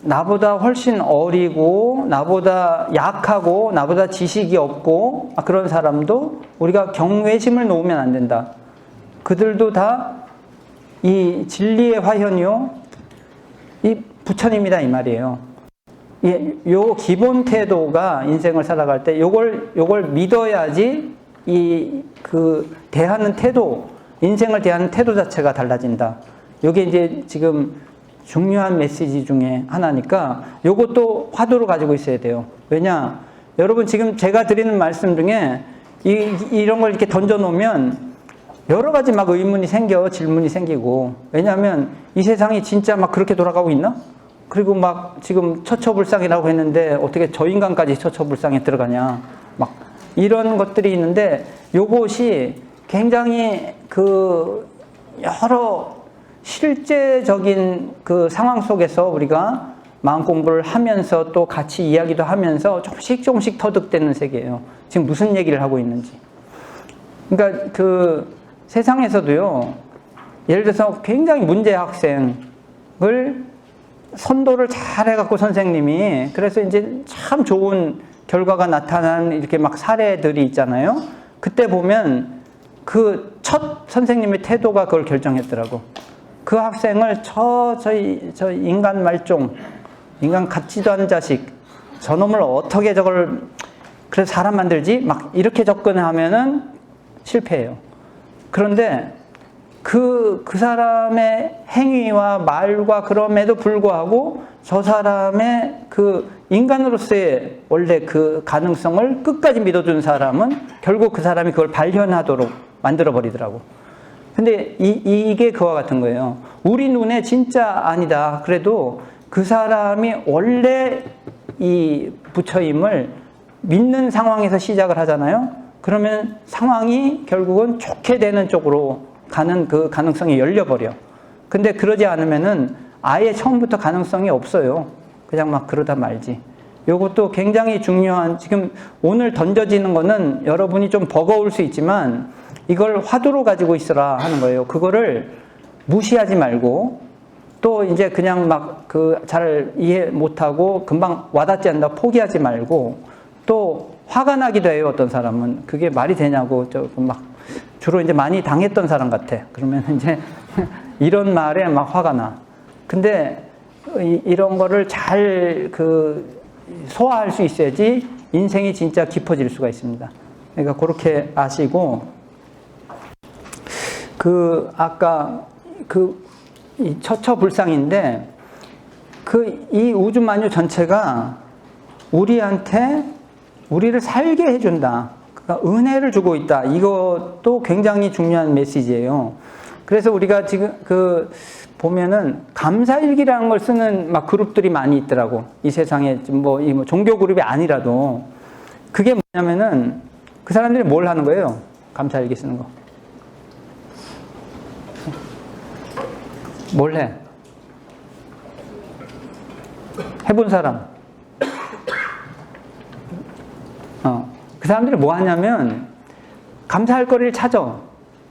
나보다 훨씬 어리고 나보다 약하고 나보다 지식이 없고 그런 사람도 우리가 경외심을 놓으면 안 된다. 그들도 다 이 진리의 화현이요, 이 부처님이다 이 말이에요. 요 기본 태도가 인생을 살아갈 때 요걸 믿어야지 대하는 태도, 인생을 대하는 태도 자체가 달라진다. 요게 이제 지금 중요한 메시지 중에 하나니까 요것도 화두로 가지고 있어야 돼요. 왜냐? 여러분 지금 제가 드리는 말씀 중에 이런 걸 이렇게 던져 놓으면 여러 가지 막 의문이 생겨, 질문이 생기고. 왜냐하면 이 세상이 진짜 막 그렇게 돌아가고 있나? 그리고 막 지금 처처불상이라고 했는데 어떻게 저 인간까지 처처불상에 들어가냐? 막 이런 것들이 있는데, 요것이 굉장히 여러 실제적인 상황 속에서 우리가 마음 공부를 하면서 또 같이 이야기도 하면서 조금씩 터득되는 세계예요. 지금 무슨 얘기를 하고 있는지. 그러니까 세상에서도요, 예를 들어서 굉장히 문제 학생을 선도를 잘 해갖고 선생님이, 그래서 이제 참 좋은 결과가 나타난 이렇게 막 사례들이 있잖아요. 그때 보면 첫 선생님의 태도가 그걸 결정했더라고. 그 학생을 저 인간 말종, 인간 같지도 않은 자식, 저놈을 어떻게 그래서 사람 만들지? 막 이렇게 접근하면은 실패해요. 그런데 그 사람의 행위와 말과 그럼에도 불구하고 저 사람의 인간으로서의 원래 가능성을 끝까지 믿어준 사람은 결국 그 사람이 그걸 발현하도록 만들어버리더라고. 근데 이게 그와 같은 거예요. 우리 눈에 진짜 아니다. 그래도 그 사람이 원래 이 부처임을 믿는 상황에서 시작을 하잖아요. 그러면 상황이 결국은 좋게 되는 쪽으로 가는 그 가능성이 열려버려. 근데 그러지 않으면은 아예 처음부터 가능성이 없어요. 그냥 막 그러다 말지. 요것도 굉장히 중요한, 지금 오늘 던져지는 거는 여러분이 좀 버거울 수 있지만 이걸 화두로 가지고 있으라 하는 거예요. 그거를 무시하지 말고, 또 이제 그냥 막 잘 이해 못하고 금방 와닿지 않는다 포기하지 말고, 또 화가 나기도 해요. 어떤 사람은 그게 말이 되냐고 주로 이제 많이 당했던 사람 같아. 그러면 이제 이런 말에 막 화가 나. 근데 이런 거를 잘 소화할 수 있어야지 인생이 진짜 깊어질 수가 있습니다. 그러니까 그렇게 아시고, 아까 이 처처불상인데 이 우주만유 전체가 우리를 살게 해준다. 그러니까 은혜를 주고 있다. 이것도 굉장히 중요한 메시지예요. 그래서 우리가 지금 보면은 감사일기라는 걸 쓰는 막 그룹들이 많이 있더라고. 이 세상에 뭐 종교 그룹이 아니라도. 그게 뭐냐면은 그 사람들이 뭘 하는 거예요? 감사일기 쓰는 거. 뭘 해? 해본 사람. 그 사람들이 뭐 하냐면 감사할 거리를 찾아.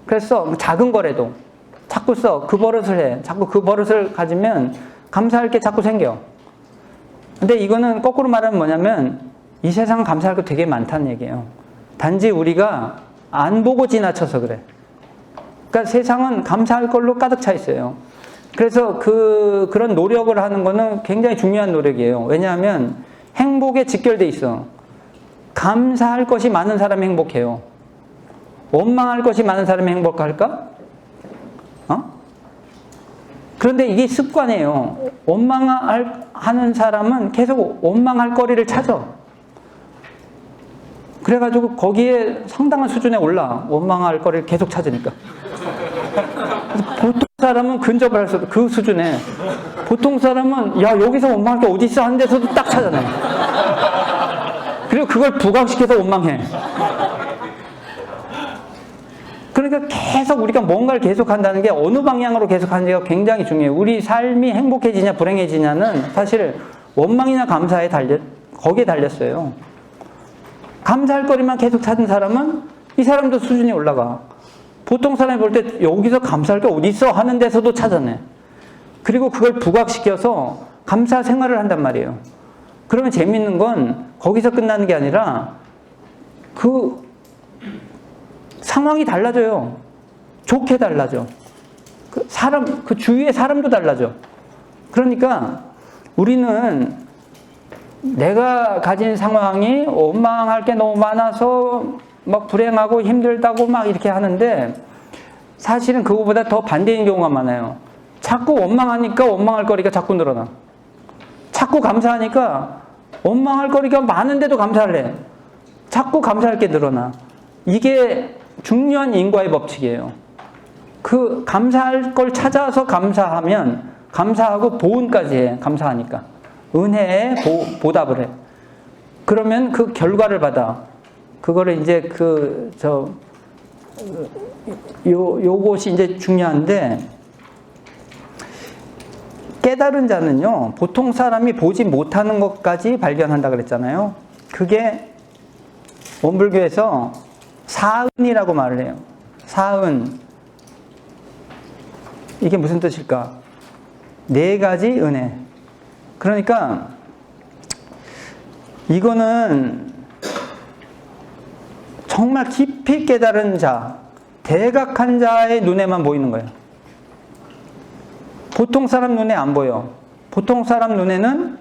그래서 작은 거라도 자꾸 써. 그 버릇을 해. 자꾸 그 버릇을 가지면 감사할 게 자꾸 생겨. 근데 이거는 거꾸로 말하면 뭐냐면 이 세상은 감사할 거 되게 많다는 얘기예요. 단지 우리가 안 보고 지나쳐서 그래. 그러니까 세상은 감사할 걸로 가득 차 있어요. 그래서 그런 노력을 하는 거는 굉장히 중요한 노력이에요. 왜냐하면 행복에 직결돼 있어. 감사할 것이 많은 사람이 행복해요. 원망할 것이 많은 사람이 행복할까? 그런데 이게 습관이에요. 원망하는 사람은 계속 원망할 거리를 찾아. 그래가지고 거기에 상당한 수준에 올라. 원망할 거리를 계속 찾으니까. 보통 사람은 근접을 할 수 없어. 그 수준에. 보통 사람은 야 여기서 원망할 게 어디 있어 하는 데서도 딱 찾아내. 그리고 그걸 부각시켜서 원망해. 그러니까 계속 우리가 뭔가를 계속한다는 게 어느 방향으로 계속하는지가 굉장히 중요해요. 우리 삶이 행복해지냐 불행해지냐는 사실 원망이나 감사에 거기에 달렸어요. 감사할 거리만 계속 찾은 사람은 이 사람도 수준이 올라가. 보통 사람이 볼 때 여기서 감사할 게 어디 있어 하는 데서도 찾아내. 그리고 그걸 부각시켜서 감사 생활을 한단 말이에요. 그러면 재밌는 건 거기서 끝나는 게 아니라 그 상황이 달라져요. 좋게 달라져. 그 주위의 사람도 달라져. 그러니까 우리는 내가 가진 상황이 원망할 게 너무 많아서 막 불행하고 힘들다고 막 이렇게 하는데 사실은 그거보다 더 반대인 경우가 많아요. 자꾸 원망하니까 원망할 거리가 자꾸 늘어나. 자꾸 감사하니까 원망할 거리가 많은데도 감사를 해. 자꾸 감사할 게 늘어나. 이게 중요한 인과의 법칙이에요. 그 감사할 걸 찾아서 감사하면 감사하고 보은까지 해. 감사하니까. 은혜에 보답을 해. 그러면 그 결과를 받아. 그거를 이제 요것이 이제 중요한데 깨달은 자는요, 보통 사람이 보지 못하는 것까지 발견한다 그랬잖아요. 그게 원불교에서 사은이라고 말을 해요. 사은. 이게 무슨 뜻일까? 4가지 은혜. 그러니까 이거는 정말 깊이 깨달은 자, 대각한 자의 눈에만 보이는 거예요. 보통 사람 눈에 안 보여. 보통 사람 눈에는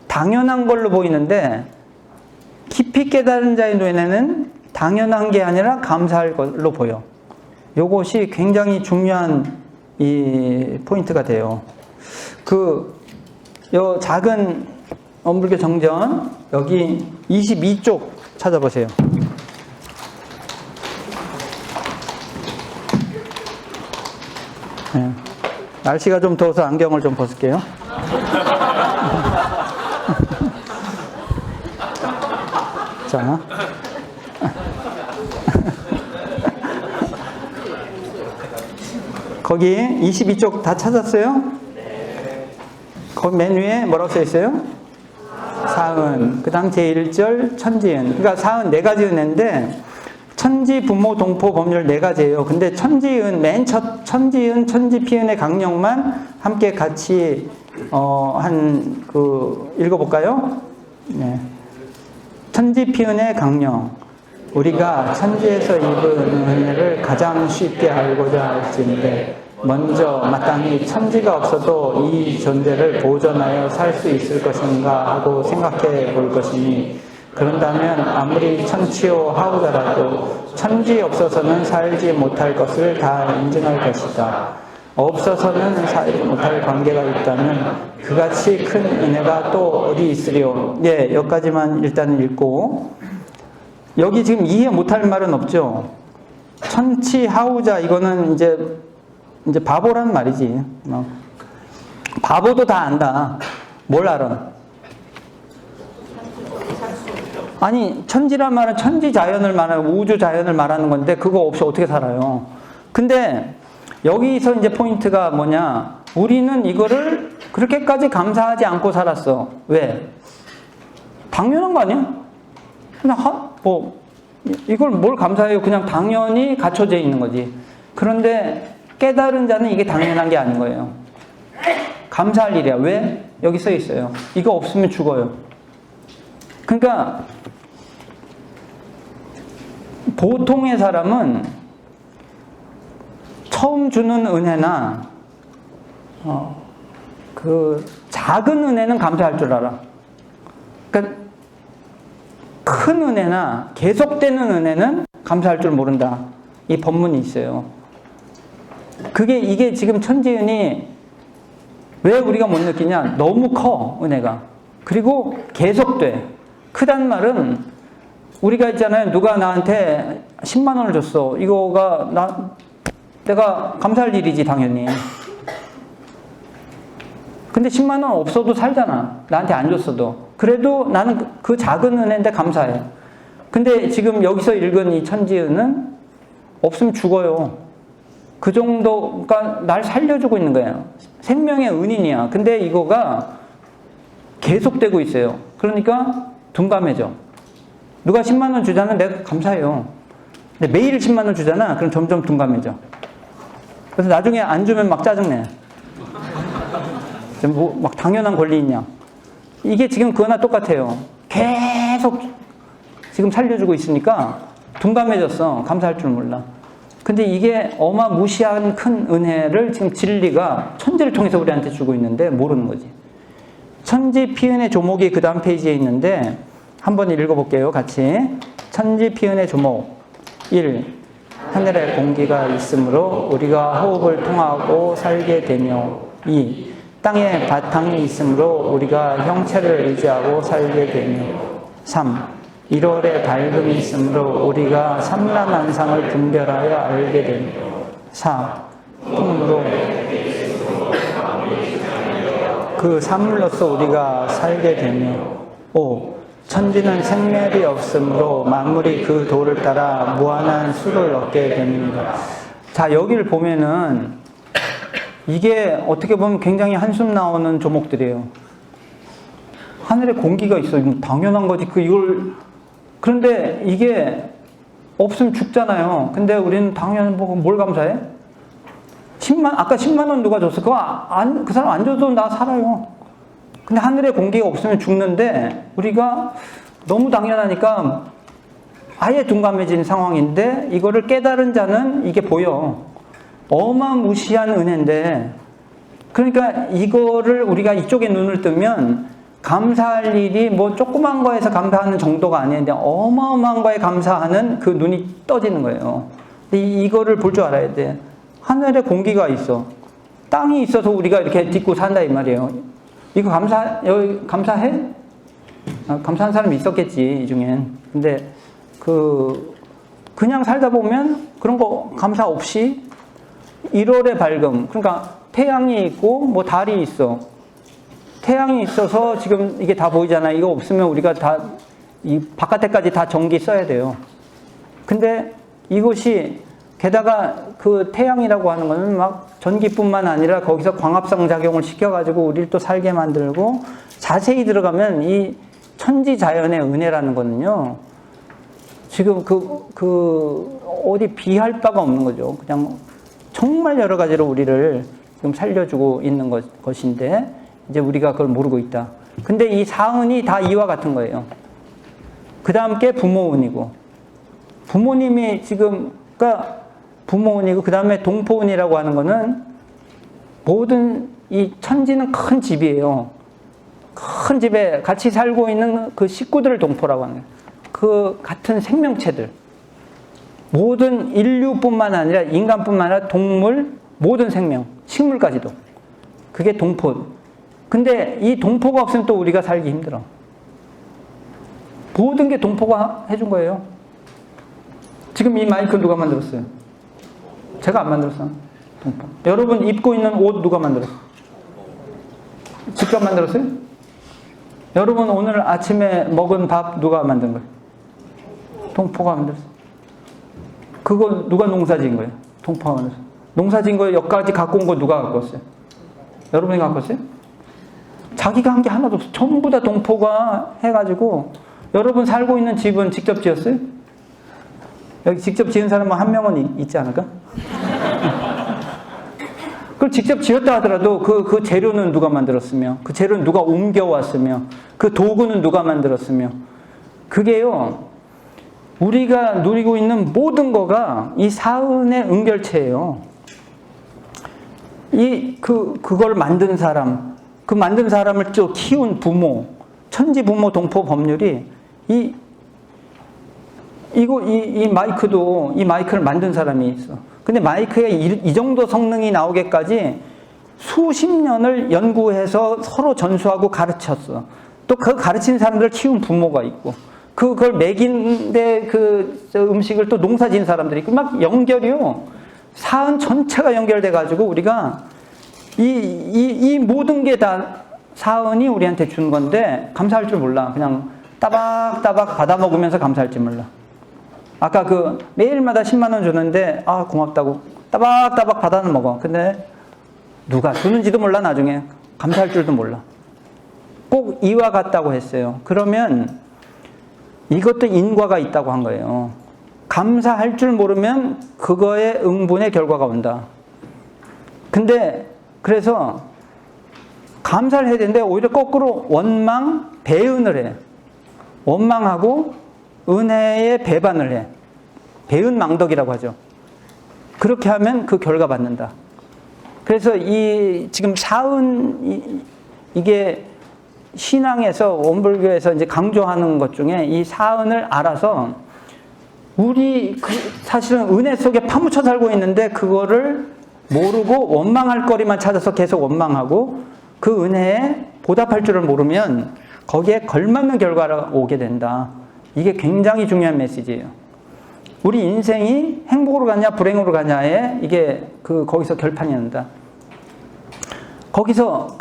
당연한 걸로 보이는데 깊이 깨달은 자의 눈에는 당연한 게 아니라 감사할 걸로 보여. 요것이 굉장히 중요한 이 포인트가 돼요. 요 작은 원불교 정전 여기 22쪽 찾아보세요. 네. 날씨가 좀 더워서 안경을 좀 벗을게요. 자. 거기 22쪽 다 찾았어요? 거기 맨 위에 뭐라고 써 있어요? 사은. 그 다음 제1절 천지은. 그러니까 사은 4가지 은혜인데 천지, 부모, 동포, 법률 4가지예요. 근데 천지은, 맨 첫 천지은, 천지피은의 강령만 함께 같이 읽어볼까요? 네. 천지피은의 강령. 우리가 천지에서 입은 은혜를 가장 쉽게 알고자 할지인데 먼저 마땅히 천지가 없어도 이 존재를 보존하여 살 수 있을 것인가 하고 생각해 볼 것이니 그런다면 아무리 천치오 하우더라도 천지 없어서는 살지 못할 것을 다 인증할 것이다. 없어서는 살지 못할 관계가 있다면 그같이 큰 은혜가 또 어디 있으리요. 예, 여기까지만 일단 읽고 여기 지금 이해 못할 말은 없죠. 천치 하우자 이거는 이제 바보란 말이지. 바보도 다 안다. 뭘 알아? 아니 천지란 말은 천지 자연을 말하는 우주 자연을 말하는 건데 그거 없이 어떻게 살아요? 근데 여기서 이제 포인트가 뭐냐? 우리는 이거를 그렇게까지 감사하지 않고 살았어. 왜? 당연한 거 아니야? 그냥 이걸 뭘 감사해요? 그냥 당연히 갖춰져 있는 거지. 그런데 깨달은 자는 이게 당연한 게 아닌 거예요. 감사할 일이야. 왜? 여기 써 있어요. 이거 없으면 죽어요. 그러니까 보통의 사람은 처음 주는 은혜나 그 작은 은혜는 감사할 줄 알아. 그러니까 큰 은혜나 계속되는 은혜는 감사할 줄 모른다. 이 법문이 있어요. 이게 지금 천지은이 왜 우리가 못 느끼냐? 너무 커, 은혜가. 그리고 계속돼. 크단 말은 우리가 있잖아요. 누가 나한테 10만 원을 줬어. 이거가 내가 감사할 일이지, 당연히. 근데 10만 원 없어도 살잖아. 나한테 안 줬어도. 그래도 나는 그 작은 은혜인데 감사해. 근데 지금 여기서 읽은 이 천지은은 없으면 죽어요. 그 정도가 날 살려주고 있는 거예요. 생명의 은인이야. 근데 이거가 계속되고 있어요. 그러니까 둔감해져. 누가 10만 원 주잖아. 내가 감사해요. 근데 매일 10만 원 주잖아. 그럼 점점 둔감해져. 그래서 나중에 안 주면 막 짜증내. 막 당연한 권리 있냐. 이게 지금 그거나 똑같아요. 계속 지금 살려주고 있으니까 둔감해졌어. 감사할 줄 몰라. 근데 이게 어마무시한 큰 은혜를 지금 진리가 천지를 통해서 우리한테 주고 있는데 모르는 거지. 천지 피은의 조목이 그 다음 페이지에 있는데 한번 읽어볼게요. 같이. 천지 피은의 조목 1. 하늘에 공기가 있으므로 우리가 호흡을 통하고 살게 되며 2. 땅에 바탕이 있으므로 우리가 형체를 의지하고 살게 되며 3. 1월에 밝음이 있으므로 우리가 삼라만상을 분별하여 알게 되며 4. 풍으로 그 사물로서 우리가 살게 되며 5. 천지는 생멸이 없으므로 만물이 그 도를 따라 무한한 수를 얻게 됩니다. 자, 여기를 보면은 이게 어떻게 보면 굉장히 한숨 나오는 조목들이에요. 하늘에 공기가 있어. 이건 당연한 거지. 그런데 이게 없으면 죽잖아요. 근데 우리는 당연히 뭘 감사해? 아까 10만 원 누가 줬어? 그 사람 안 줘도 나 살아요. 근데 하늘에 공기가 없으면 죽는데 우리가 너무 당연하니까 아예 둔감해진 상황인데 이거를 깨달은 자는 이게 보여. 어마무시한 은혜인데 그러니까 이거를 우리가 이쪽에 눈을 뜨면 감사할 일이 뭐 조그만 거에서 감사하는 정도가 아닌데 어마어마한 거에 감사하는 그 눈이 떠지는 거예요. 이거를 볼 줄 알아야 돼. 하늘에 공기가 있어. 땅이 있어서 우리가 이렇게 딛고 산다 이 말이에요. 이거 감사해? 감사한 사람이 있었겠지, 이 중엔. 근데 그냥 살다 보면 그런 거 감사 없이 1월의 밝음, 그러니까 태양이 있고 뭐 달이 있어. 태양이 있어서 지금 이게 다 보이잖아요. 이거 없으면 우리가 다 이 바깥에까지 다 전기 써야 돼요. 근데 이것이 게다가 그 태양이라고 하는 거는 막 전기뿐만 아니라 거기서 광합성 작용을 시켜가지고 우리를 또 살게 만들고 자세히 들어가면 이 천지 자연의 은혜라는 거는요. 지금 어디 비할 바가 없는 거죠. 그냥 정말 여러 가지로 우리를 지금 살려주고 있는 것인데 이제 우리가 그걸 모르고 있다. 근데 이 사은이 다 이와 같은 거예요. 그 다음 게 부모운이고 부모님이 지금 그러니까 부모운이고 그 다음에 동포운이라고 하는 거는 모든 이 천지는 큰 집이에요. 큰 집에 같이 살고 있는 그 식구들을 동포라고 하는 거예요. 그 같은 생명체들. 모든 인류뿐만 아니라 인간뿐만 아니라 동물, 모든 생명, 식물까지도. 그게 동포. 근데 이 동포가 없으면 또 우리가 살기 힘들어. 모든 게 동포가 해준 거예요. 지금 이 마이크 누가 만들었어요? 제가 안 만들었어요. 동포. 여러분 입고 있는 옷 누가 만들었어요? 직접 만들었어요? 여러분 오늘 아침에 먹은 밥 누가 만든 거예요? 동포가 만들었어요. 그거 누가 농사 지은 거예요? 동포가 만들었어요. 농사 지은 거 여기까지 갖고 온 거 누가 갖고 왔어요? 여러분이 갖고 있어요? 자기가 한 게 하나도 없어. 전부 다 동포가 해가지고. 여러분 살고 있는 집은 직접 지었어요? 여기 직접 지은 사람은 한 명은 있지 않을까? 그걸 직접 지었다 하더라도 그 재료는 누가 만들었으며, 그 재료는 누가 옮겨왔으며, 그 도구는 누가 만들었으며, 그게요, 우리가 누리고 있는 모든 거가 이 사은의 은결체예요. 그걸 만든 사람, 그 만든 사람을 또 키운 부모, 천지 부모 동포 법률이 이 마이크도, 이 마이크를 만든 사람이 있어. 근데 마이크에 이 정도 성능이 나오게까지 수십 년을 연구해서 서로 전수하고 가르쳤어. 또 그 가르친 사람들을 키운 부모가 있고, 그걸 먹인데 그 음식을 또 농사 지은 사람들이 있고, 막 연결이요. 사은 전체가 연결돼가지고 우리가 이 모든 게 다 사은이 우리한테 준 건데 감사할 줄 몰라. 그냥 따박따박 받아 먹으면서 감사할 줄 몰라. 아까 매일마다 10만 원 주는데 고맙다고 따박따박 받아는 먹어. 근데 누가 주는지도 몰라. 나중에 감사할 줄도 몰라. 꼭 이와 같다고 했어요. 그러면 이것도 인과가 있다고 한 거예요. 감사할 줄 모르면 그거의 응분의 결과가 온다. 근데 그래서 감사를 해야 되는데 오히려 거꾸로 원망, 배은을 해. 원망하고 은혜에 배반을 해. 배은망덕이라고 하죠. 그렇게 하면 그 결과 받는다. 그래서 지금 사은, 이게 신앙에서, 원불교에서 이제 강조하는 것 중에 이 사은을 알아서 사실은 은혜 속에 파묻혀 살고 있는데 그거를 모르고 원망할 거리만 찾아서 계속 원망하고 그 은혜에 보답할 줄을 모르면 거기에 걸맞는 결과가 오게 된다. 이게 굉장히 중요한 메시지예요. 우리 인생이 행복으로 가냐 불행으로 가냐에 이게 거기서 결판이 난다. 거기서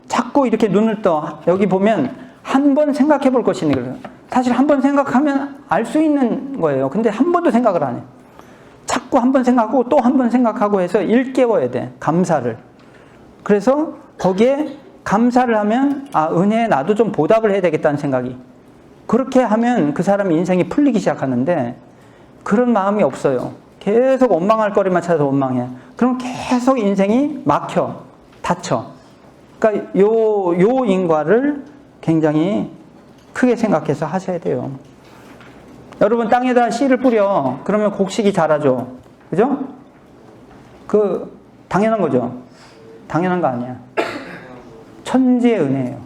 자꾸 이렇게 눈을 떠. 여기 보면 한 번 생각해 볼 것이니 그래요. 사실 한 번 생각하면 알 수 있는 거예요. 근데 한 번도 생각을 안 해. 자꾸 한 번 생각하고 또 한 번 생각하고 해서 일깨워야 돼. 감사를. 그래서 거기에 감사를 하면 은혜에 나도 좀 보답을 해야 되겠다는 생각이. 그렇게 하면 그 사람 인생이 풀리기 시작하는데 그런 마음이 없어요. 계속 원망할 거리만 찾아서 원망해. 그럼 계속 인생이 막혀. 닫혀. 그러니까 요 인과를 굉장히 크게 생각해서 하셔야 돼요. 여러분 땅에다 씨를 뿌려. 그러면 곡식이 자라죠. 그죠? 당연한 거죠. 당연한 거 아니야. 천지의 은혜예요.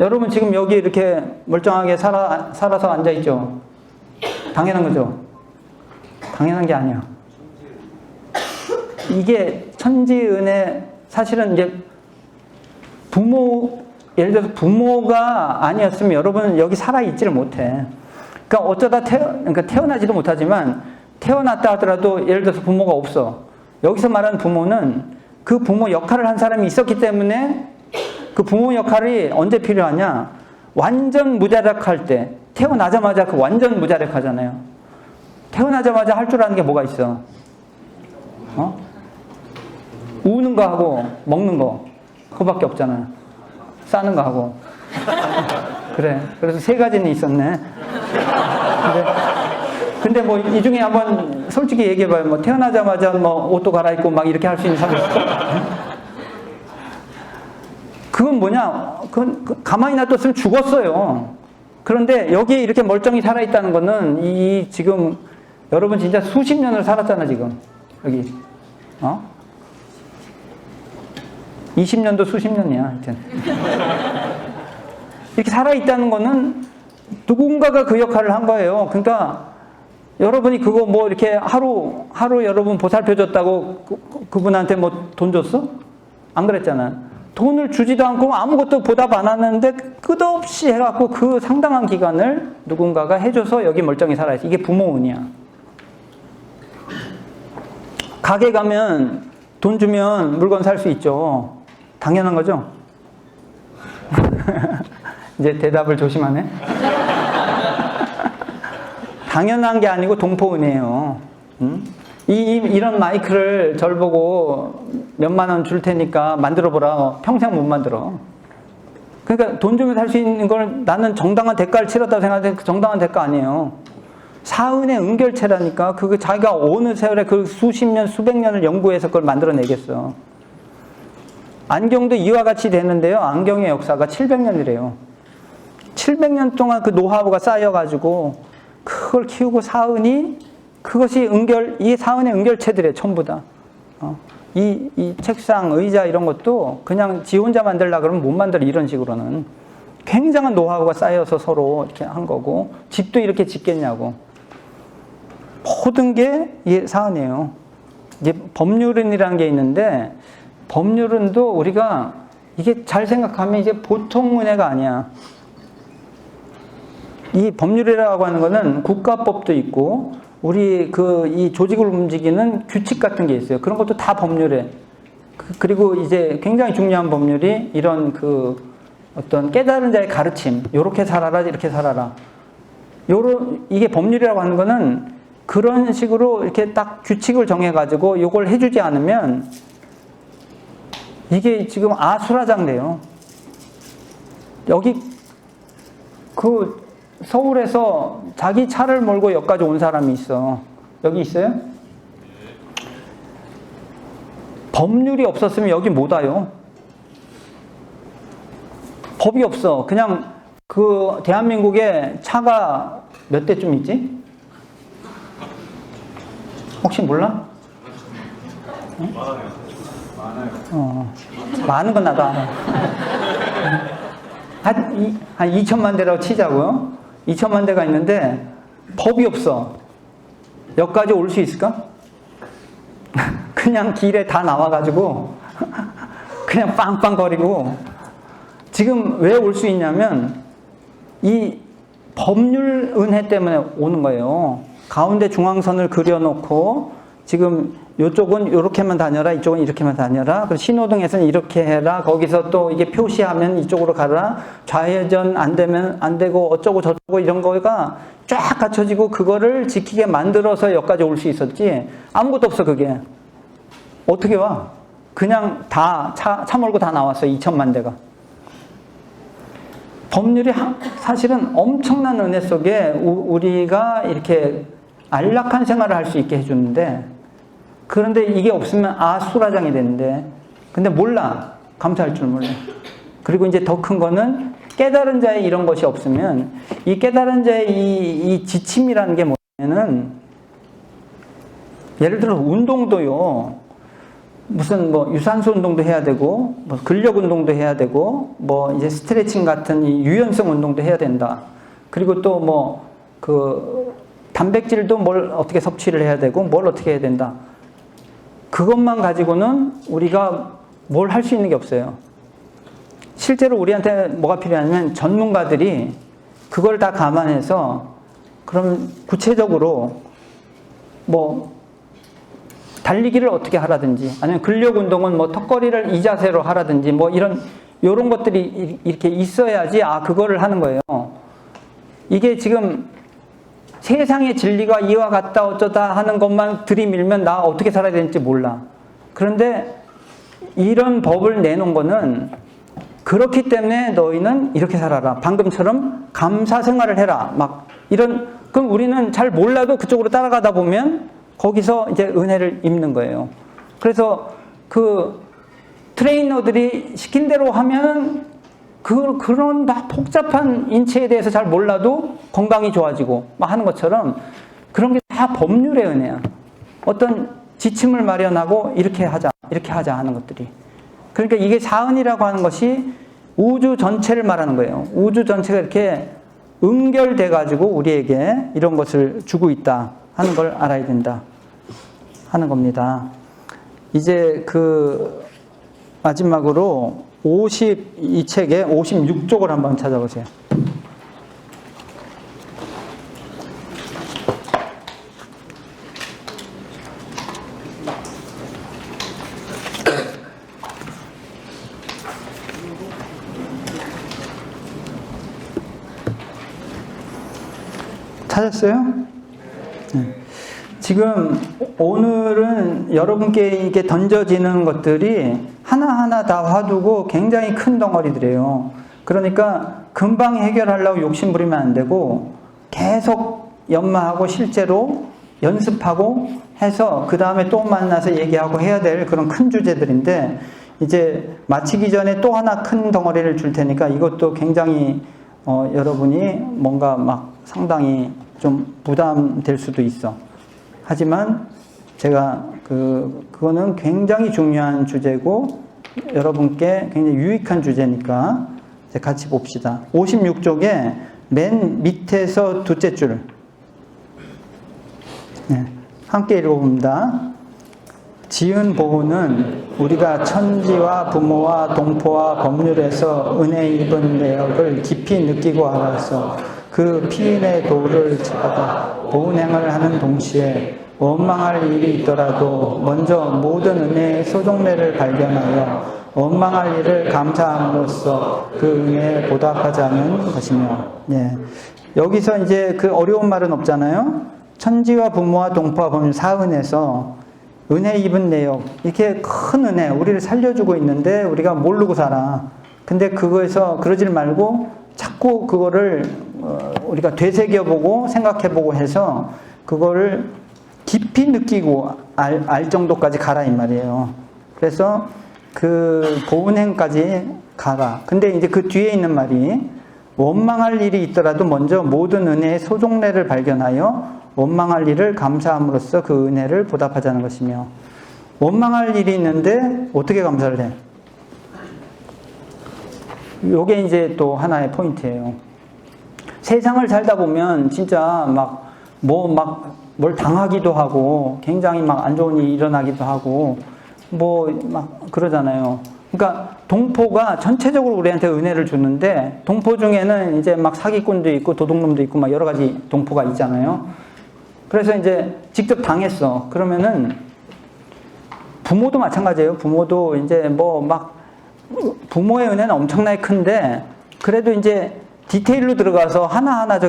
여러분 지금 여기 이렇게 멀쩡하게 살아서 앉아있죠? 당연한 거죠? 당연한 게 아니야. 이게 천지의 은혜, 사실은 이제 예를 들어서 부모가 아니었으면 여러분은 여기 살아있지를 못해. 그러니까 어쩌다 태어나지도 못하지만 태어났다 하더라도 예를 들어서 부모가 없어. 여기서 말하는 부모는 그 부모 역할을 한 사람이 있었기 때문에 그 부모 역할이 언제 필요하냐? 완전 무자력할 때. 태어나자마자 완전 무자력하잖아요. 태어나자마자 할 줄 아는 게 뭐가 있어? 우는 거 하고 먹는 거. 그거밖에 없잖아요. 싸는 거 하고. 그래. 그래서 3가지는 있었네. 근데 뭐 이 중에 한번 솔직히 얘기해봐요. 뭐 태어나자마자 뭐 옷도 갈아입고 막 이렇게 할 수 있는 사람 있어? 그건 뭐냐? 가만히 놔뒀으면 죽었어요. 그런데 여기에 이렇게 멀쩡히 살아있다는 거는 지금 여러분 진짜 수십 년을 살았잖아 지금 여기. 20년도 수십 년이야 하여튼. 이렇게 살아있다는 거는 누군가가 그 역할을 한 거예요. 그러니까 여러분이 그거 뭐 이렇게 하루 여러분 보살펴줬다고 그분한테 뭐 돈 줬어? 안 그랬잖아. 돈을 주지도 않고 아무것도 보답 안 하는데 끝없이 해갖고 그 상당한 기간을 누군가가 해줘서 여기 멀쩡히 살아있어. 이게 부모 운이야. 가게 가면 돈 주면 물건 살 수 있죠. 당연한 거죠? 이제 대답을 조심하네. 당연한 게 아니고 동포은혜예요. 이런 마이크를 절 보고 몇만 원 줄 테니까 만들어 보라. 평생 못 만들어. 그러니까 돈 주면 살 수 있는 걸 나는 정당한 대가를 치렀다고 생각하는데 그 정당한 대가 아니에요. 사은의 은결체라니까. 그거 자기가 어느 세월에 그 수십 년, 수백 년을 연구해서 그걸 만들어내겠어. 안경도 이와 같이 되는데요. 안경의 역사가 700년이래요. 700년 동안 그 노하우가 쌓여가지고 그걸 키우고 사은이 그것이 이 사은의 은결체들이에요. 전부 다. 이 책상, 의자 이런 것도 그냥 지 혼자 만들려고 그러면 못 만들어. 이런 식으로는. 굉장한 노하우가 쌓여서 서로 이렇게 한 거고, 집도 이렇게 짓겠냐고. 모든 게 이게 사은이에요. 이제 법률은이라는 게 있는데, 법률은도 우리가 이게 잘 생각하면 이게 보통 은혜가 아니야. 이 법률이라고 하는 거는 국가법도 있고, 우리 이 조직을 움직이는 규칙 같은 게 있어요. 그런 것도 다 법률에. 그리고 이제 굉장히 중요한 법률이 이런 어떤 깨달은 자의 가르침. 요렇게 살아라, 이렇게 살아라. 이게 법률이라고 하는 거는 그런 식으로 이렇게 딱 규칙을 정해가지고 요걸 해주지 않으면 이게 지금 아수라장돼요. 여기 서울에서 자기 차를 몰고 여기까지 온 사람이 있어. 여기 있어요? 법률이 없었으면 여기 못 와요. 법이 없어. 그냥 대한민국에 차가 몇 대쯤 있지? 혹시 몰라? 응? 많아요. 많은 건 나도 알아. 한 2천만 대라고 치자고요. 2천만 대가 있는데 법이 없어. 여기까지 올 수 있을까? 그냥 길에 다 나와가지고 그냥 빵빵거리고. 지금 왜 올 수 있냐면 이 법률 은혜 때문에 오는 거예요. 가운데 중앙선을 그려놓고 지금 이쪽은 이렇게만 다녀라, 이쪽은 이렇게만 다녀라. 그리고 신호등에서는 이렇게 해라. 거기서 또 이게 표시하면 이쪽으로 가라. 좌회전 안 되면 안 되고 어쩌고 저쩌고 이런 거가 쫙 갖춰지고 그거를 지키게 만들어서 여기까지 올 수 있었지. 아무것도 없어 그게. 어떻게 와? 그냥 다 차 몰고 다 나왔어. 2천만 대가. 법률이 사실은 엄청난 은혜 속에 우리가 이렇게 안락한 생활을 할 수 있게 해주는데, 그런데 이게 없으면 아수라장이 되는데, 근데 몰라. 감사할 줄 몰라. 그리고 이제 더 큰 거는 깨달은 자의 이런 것이 없으면, 이 깨달은 자의 이 지침이라는 게 뭐냐면은, 예를 들어 운동도요, 무슨 유산소 운동도 해야 되고, 근력 운동도 해야 되고, 이제 스트레칭 같은 이 유연성 운동도 해야 된다. 그리고 또 단백질도 뭘 어떻게 섭취를 해야 되고, 뭘 어떻게 해야 된다. 그것만 가지고는 우리가 뭘 할 수 있는 게 없어요. 실제로 우리한테 뭐가 필요하냐면 전문가들이 그걸 다 감안해서, 그럼 구체적으로 달리기를 어떻게 하라든지, 아니면 근력 운동은 턱걸이를 이 자세로 하라든지, 이런 것들이 이렇게 있어야지, 그거를 하는 거예요. 이게 지금 세상의 진리가 이와 같다 어쩌다 하는 것만 들이밀면 나 어떻게 살아야 되는지 몰라. 그런데 이런 법을 내놓은 거는 그렇기 때문에 너희는 이렇게 살아라. 방금처럼 감사 생활을 해라. 그럼 우리는 잘 몰라도 그쪽으로 따라가다 보면 거기서 이제 은혜를 입는 거예요. 그래서 트레이너들이 시킨 대로 하면 그런 복잡한 인체에 대해서 잘 몰라도 건강이 좋아지고 하는 것처럼, 그런 게 다 법률의 은혜야. 어떤 지침을 마련하고 이렇게 하자 하는 것들이. 그러니까 이게 사은이라고 하는 것이 우주 전체를 말하는 거예요. 우주 전체가 이렇게 응결돼 가지고 우리에게 이런 것을 주고 있다 하는 걸 알아야 된다 하는 겁니다. 이제 마지막으로 이 책의 56쪽을 한번 찾아보세요. 찾았어요? 네. 지금 오늘은 여러분께 이게 던져지는 것들이 하나하나 다 화두고 굉장히 큰 덩어리들이에요. 그러니까 금방 해결하려고 욕심 부리면 안 되고 계속 연마하고 실제로 연습하고 해서 그 다음에 또 만나서 얘기하고 해야 될 그런 큰 주제들인데, 이제 마치기 전에 또 하나 큰 덩어리를 줄 테니까 이것도 굉장히 여러분이 뭔가 막 상당히 좀 부담될 수도 있어. 하지만 제가 그거는 굉장히 중요한 주제고 여러분께 굉장히 유익한 주제니까 이제 같이 봅시다. 56쪽에 맨 밑에서 두째 줄, 네, 함께 읽어봅니다. 지은 보호는 우리가 천지와 부모와 동포와 법률에서 은혜 입은 내역을 깊이 느끼고 알아서 그 피인의 도를 찾아 보은행을 하는 동시에 원망할 일이 있더라도 먼저 모든 은혜의 소종례를 발견하여 원망할 일을 감사함으로써 그 은혜에 보답하자는 것이며, 예. 여기서 이제 그 어려운 말은 없잖아요. 천지와 부모와 동포와 법률 사은에서 은혜 입은 내역, 이렇게 큰 은혜, 우리를 살려주고 있는데 우리가 모르고 살아. 근데 그거에서 그러질 말고 자꾸 그거를 우리가 되새겨보고 생각해보고 해서 그거를 깊이 느끼고 알 정도까지 가라 이 말이에요. 그래서 그 보은행까지 가라. 근데 이제 그 뒤에 있는 말이 원망할 일이 있더라도 먼저 모든 은혜의 소종례를 발견하여 원망할 일을 감사함으로써 그 은혜를 보답하자는 것이며, 원망할 일이 있는데 어떻게 감사를 해? 요게 이제 또 하나의 포인트예요. 세상을 살다 보면 진짜 뭘 당하기도 하고 굉장히 막 안 좋은 일이 일어나기도 하고 막 그러잖아요. 그러니까 동포가 전체적으로 우리한테 은혜를 주는데 동포 중에는 이제 막 사기꾼도 있고 도둑놈도 있고 막 여러 가지 동포가 있잖아요. 그래서 이제 직접 당했어. 그러면은 부모도 마찬가지예요. 부모도 이제 부모의 은혜는 엄청나게 큰데 그래도 이제 디테일로 들어가서 하나하나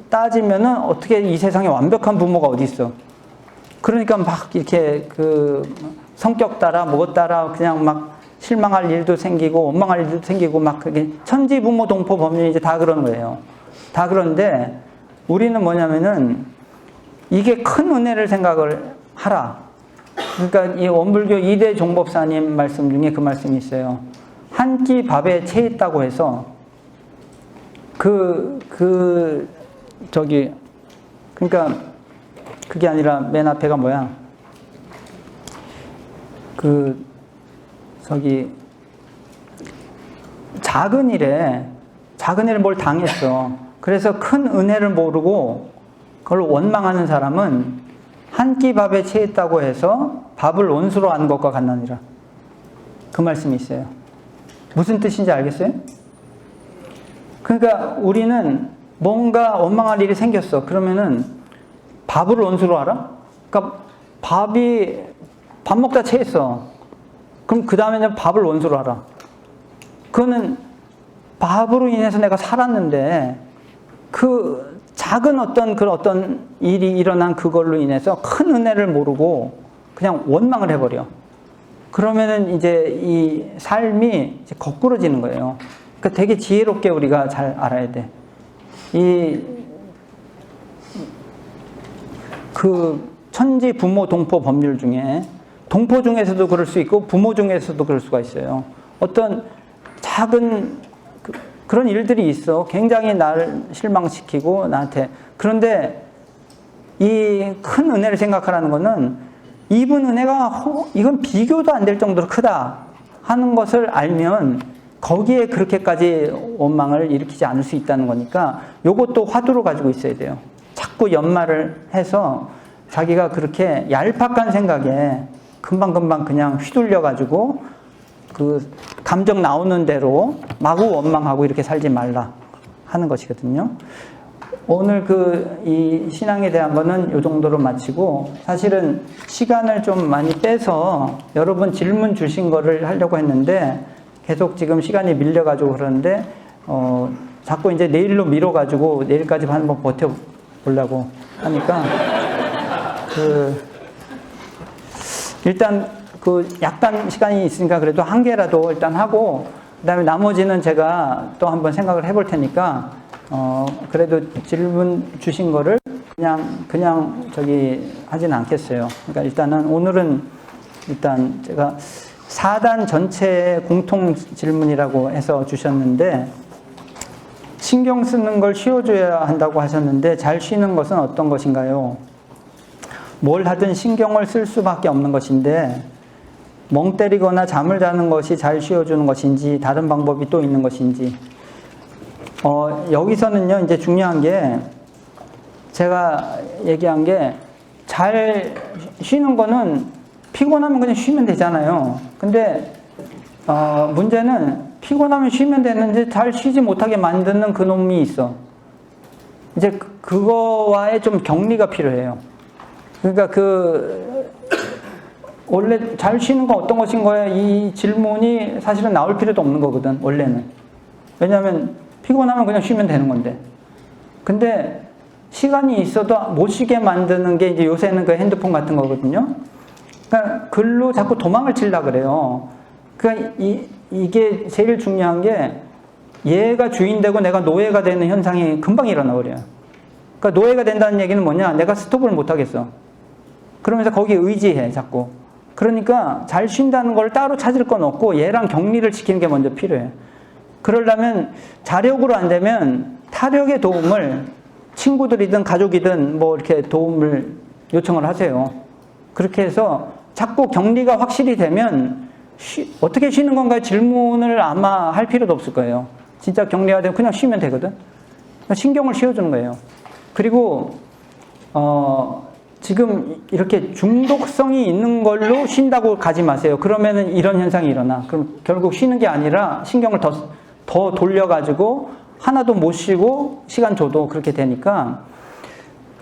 따지면은 어떻게 이 세상에 완벽한 부모가 어디 있어. 그러니까 막 이렇게 성격 따라 무엇 따라 그냥 막 실망할 일도 생기고 원망할 일도 생기고 막 그게 천지 부모 동포 법률 이제 다 그런 거예요. 다 그런데 우리는 뭐냐면은 이게 큰 은혜를 생각을 하라. 그러니까 이 원불교 2대 종법사님 말씀 중에 그 말씀이 있어요. 한 끼 밥에 채했다고 해서 그러니까 그게 아니라 맨 앞에가 뭐야? 작은 일에 뭘 당했어. 그래서 큰 은혜를 모르고 그걸 원망하는 사람은 한 끼 밥에 채했다고 해서 밥을 원수로 하는 것과 같나니라. 그 말씀이 있어요. 무슨 뜻인지 알겠어요? 그러니까 우리는 뭔가 원망할 일이 생겼어. 그러면은 밥을 원수로 하라? 그러니까 밥 먹다 체했어. 그럼 그 다음에는 밥을 원수로 하라. 그거는 밥으로 인해서 내가 살았는데 그 작은 어떤 일이 일어난 그걸로 인해서 큰 은혜를 모르고 그냥 원망을 해버려. 그러면은 이제 이 삶이 이제 거꾸러지는 거예요. 그러니까 되게 지혜롭게 우리가 잘 알아야 돼. 천지 부모 동포 법률 중에 동포 중에서도 그럴 수 있고 부모 중에서도 그럴 수가 있어요. 어떤 작은 그런 일들이 있어. 굉장히 나를 실망시키고 나한테. 그런데 이 큰 은혜를 생각하라는 거는 입은 은혜가 이건 비교도 안 될 정도로 크다 하는 것을 알면 거기에 그렇게까지 원망을 일으키지 않을 수 있다는 거니까 요것도 화두로 가지고 있어야 돼요. 자꾸 연말을 해서 자기가 그렇게 얄팍한 생각에 금방금방 그냥 휘둘려 가지고 그 감정 나오는 대로 마구 원망하고 이렇게 살지 말라 하는 것이거든요. 오늘 이 신앙에 대한 거는 이 정도로 마치고, 사실은 시간을 좀 많이 빼서 여러분 질문 주신 거를 하려고 했는데 계속 지금 시간이 밀려가지고 그러는데 자꾸 이제 내일로 미뤄가지고 내일까지 한번 버텨보려고 하니까 일단 약간 시간이 있으니까 그래도 한 개라도 일단 하고, 그 다음에 나머지는 제가 또 한번 생각을 해볼 테니까, 그래도 질문 주신 거를 그냥 하진 않겠어요. 그러니까 일단은 오늘은 일단 제가 4단 전체의 공통 질문이라고 해서 주셨는데, 신경 쓰는 걸 쉬어줘야 한다고 하셨는데, 잘 쉬는 것은 어떤 것인가요? 뭘 하든 신경을 쓸 수밖에 없는 것인데, 멍 때리거나 잠을 자는 것이 잘 쉬어주는 것인지, 다른 방법이 또 있는 것인지. 여기서는요, 이제 중요한 게, 제가 얘기한 게, 잘 쉬는 거는 피곤하면 그냥 쉬면 되잖아요. 근데, 문제는 피곤하면 쉬면 되는데 잘 쉬지 못하게 만드는 그놈이 있어. 이제 그거와의 좀 격리가 필요해요. 그러니까 원래 잘 쉬는 건 어떤 것인 거야? 이 질문이 사실은 나올 필요도 없는 거거든, 원래는. 왜냐하면 피곤하면 그냥 쉬면 되는 건데. 근데 시간이 있어도 못 쉬게 만드는 게 이제 요새는 그 핸드폰 같은 거거든요. 그러니까 글로 자꾸 도망을 치려고 그래요. 그러니까 이게 제일 중요한 게 얘가 주인되고 내가 노예가 되는 현상이 금방 일어나 버려요. 그러니까 노예가 된다는 얘기는 뭐냐? 내가 스톱을 못 하겠어. 그러면서 거기에 의지해, 자꾸. 그러니까 잘 쉰다는 걸 따로 찾을 건 없고 얘랑 격리를 시키는 게 먼저 필요해. 그러려면 자력으로 안 되면 타력의 도움을 친구들이든 가족이든 뭐 이렇게 도움을 요청을 하세요. 그렇게 해서 자꾸 격리가 확실히 되면 어떻게 쉬는 건가 질문을 아마 할 필요도 없을 거예요. 진짜 격리가 되면 그냥 쉬면 되거든. 신경을 쉬어주는 거예요. 그리고 지금 이렇게 중독성이 있는 걸로 쉰다고 가지 마세요. 그러면은 이런 현상이 일어나. 그럼 결국 쉬는 게 아니라 신경을 더 돌려가지고 하나도 못 쉬고 시간 줘도 그렇게 되니까,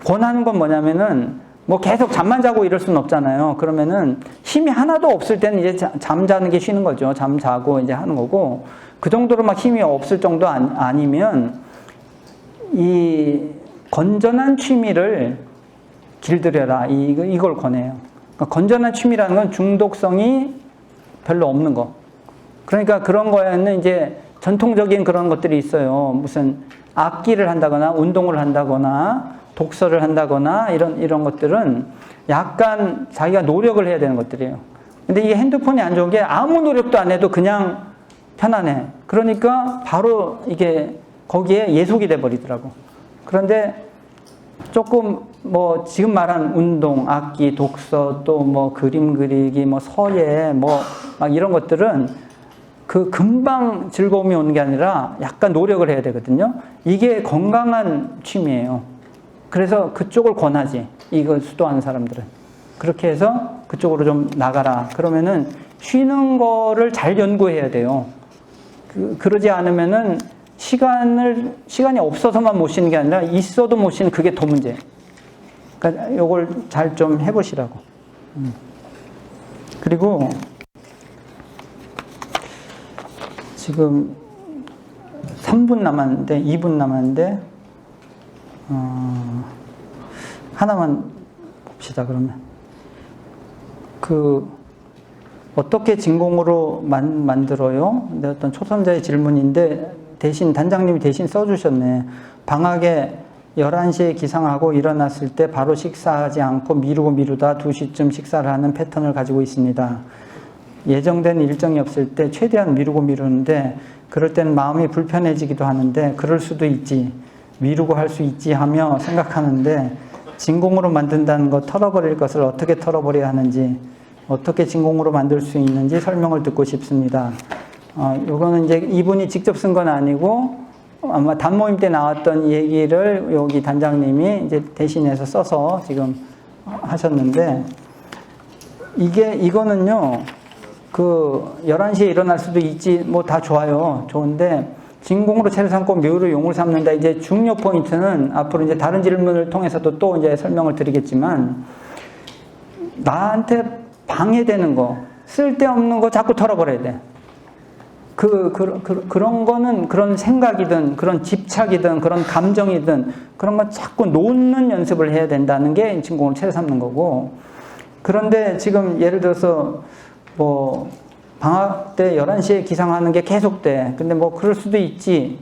권하는 건 뭐냐면은 뭐 계속 잠만 자고 이럴 수는 없잖아요. 그러면은 힘이 하나도 없을 때는 이제 잠자는 게 쉬는 거죠. 잠 자고 이제 하는 거고, 그 정도로 막 힘이 없을 정도 아니면 이 건전한 취미를 길들여라. 이걸 권해요. 그러니까 건전한 취미라는 건 중독성이 별로 없는 거. 그러니까 그런 거에는 이제 전통적인 그런 것들이 있어요. 무슨 악기를 한다거나 운동을 한다거나 독서를 한다거나 이런 것들은 약간 자기가 노력을 해야 되는 것들이에요. 근데 이게 핸드폰이 안 좋은 게 아무 노력도 안 해도 그냥 편안해. 그러니까 바로 이게 거기에 예속이 돼 버리더라고. 그런데 조금 뭐 지금 말한 운동, 악기, 독서, 또 뭐 그림 그리기, 뭐 서예, 뭐 막 이런 것들은 그 금방 즐거움이 오는 게 아니라 약간 노력을 해야 되거든요. 이게 건강한 취미예요. 그래서 그쪽을 권하지, 이걸 수도하는 사람들은. 그렇게 해서 그쪽으로 좀 나가라. 그러면은 쉬는 거를 잘 연구해야 돼요. 그러지 않으면은 시간이 없어서만 못 쉬는 게 아니라 있어도 못 쉬는, 그게 더 문제예요. 그러니까 이걸 잘 좀 해보시라고. 그리고 지금 3분 남았는데, 2분 남았는데, 하나만 봅시다, 그러면. 어떻게 진공으로 만들어요? 근데 어떤 초선자의 질문인데, 단장님이 대신 써주셨네. 방학에 11시에 기상하고 일어났을 때 바로 식사하지 않고 미루다 2시쯤 식사를 하는 패턴을 가지고 있습니다. 예정된 일정이 없을 때 최대한 미루는데, 그럴 때는 마음이 불편해지기도 하는데, 그럴 수도 있지, 미루고 할 수 있지 하며 생각하는데, 진공으로 만든다는 것, 털어버릴 것을 어떻게 털어버려야 하는지, 어떻게 진공으로 만들 수 있는지 설명을 듣고 싶습니다. 요거는 이제 이분이 직접 쓴 건 아니고 아마 단모임 때 나왔던 얘기를 여기 단장님이 이제 대신해서 써서 지금 하셨는데, 이거는요, 11시에 일어날 수도 있지, 뭐 다 좋은데, 진공으로 채를 삼고 묘로 용을 삼는다. 이제 중요 포인트는 앞으로 이제 다른 질문을 통해서도 또 이제 설명을 드리겠지만, 나한테 방해되는 거, 쓸데없는 거 자꾸 털어버려야 돼. 그런 거는 그런 생각이든 그런 집착이든 그런 감정이든 그런 거 자꾸 놓는 연습을 해야 된다는 게 진공을 채 삼는 거고. 그런데 지금 예를 들어서 뭐 방학 때 11시에 기상하는 게 계속돼. 근데 뭐 그럴 수도 있지.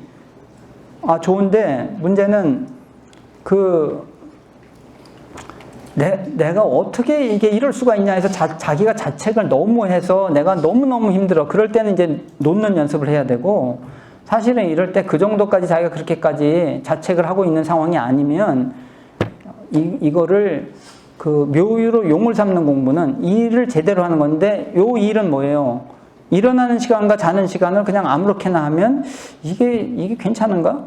아, 좋은데 문제는 내가 어떻게 이게 이럴 수가 있냐 해서 자기가 자책을 너무 해서 내가 너무너무 힘들어. 그럴 때는 이제 놓는 연습을 해야 되고, 사실은 이럴 때 그 정도까지 자기가 그렇게까지 자책을 하고 있는 상황이 아니면 이거를 그 묘유로 용을 삼는 공부는 일을 제대로 하는 건데, 요 일은 뭐예요? 일어나는 시간과 자는 시간을 그냥 아무렇게나 하면 이게 괜찮은가?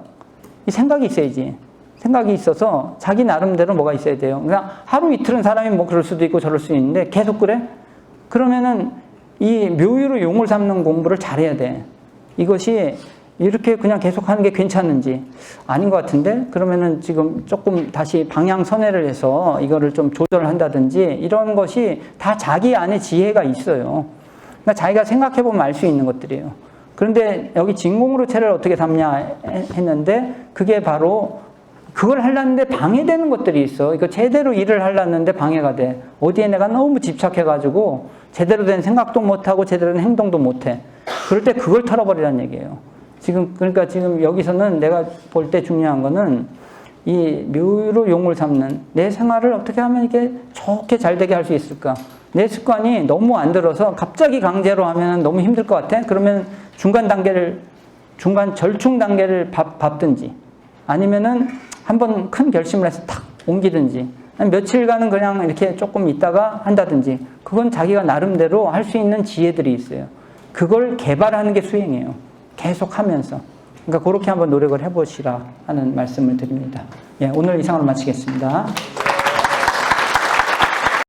이 생각이 있어야지. 생각이 있어서 자기 나름대로 뭐가 있어야 돼요. 그냥 하루 이틀은 사람이 뭐 그럴 수도 있고 저럴 수 있는데 계속 그래? 그러면은 이 묘유로 용을 삼는 공부를 잘해야 돼. 이것이 이렇게 그냥 계속 하는 게 괜찮은지 아닌 것 같은데, 그러면은 지금 조금 다시 방향 선회를 해서 이거를 좀 조절한다든지 이런 것이 다 자기 안에 지혜가 있어요. 그러니까 자기가 생각해 보면 알 수 있는 것들이에요. 그런데 여기 진공으로 채를 어떻게 삼냐 했는데, 그게 바로 그걸 하려는데 방해되는 것들이 있어. 이거 제대로 일을 하려는데 방해가 돼. 어디에 내가 너무 집착해가지고 제대로 된 생각도 못하고 제대로 된 행동도 못해. 그럴 때 그걸 털어버리라는 얘기예요. 그러니까 지금 여기서는 내가 볼 때 중요한 거는 이 묘유로 용을 삼는 내 생활을 어떻게 하면 이게 좋게 잘 되게 할 수 있을까? 내 습관이 너무 안 들어서 갑자기 강제로 하면 너무 힘들 것 같아? 그러면 중간 절충 단계를 밟든지, 아니면은 한번 큰 결심을 해서 탁 옮기든지, 며칠간은 그냥 이렇게 조금 있다가 한다든지, 그건 자기가 나름대로 할 수 있는 지혜들이 있어요. 그걸 개발하는 게 수행이에요. 계속 하면서. 그러니까 그렇게 한번 노력을 해보시라 하는 말씀을 드립니다. 예, 오늘 이상으로 마치겠습니다.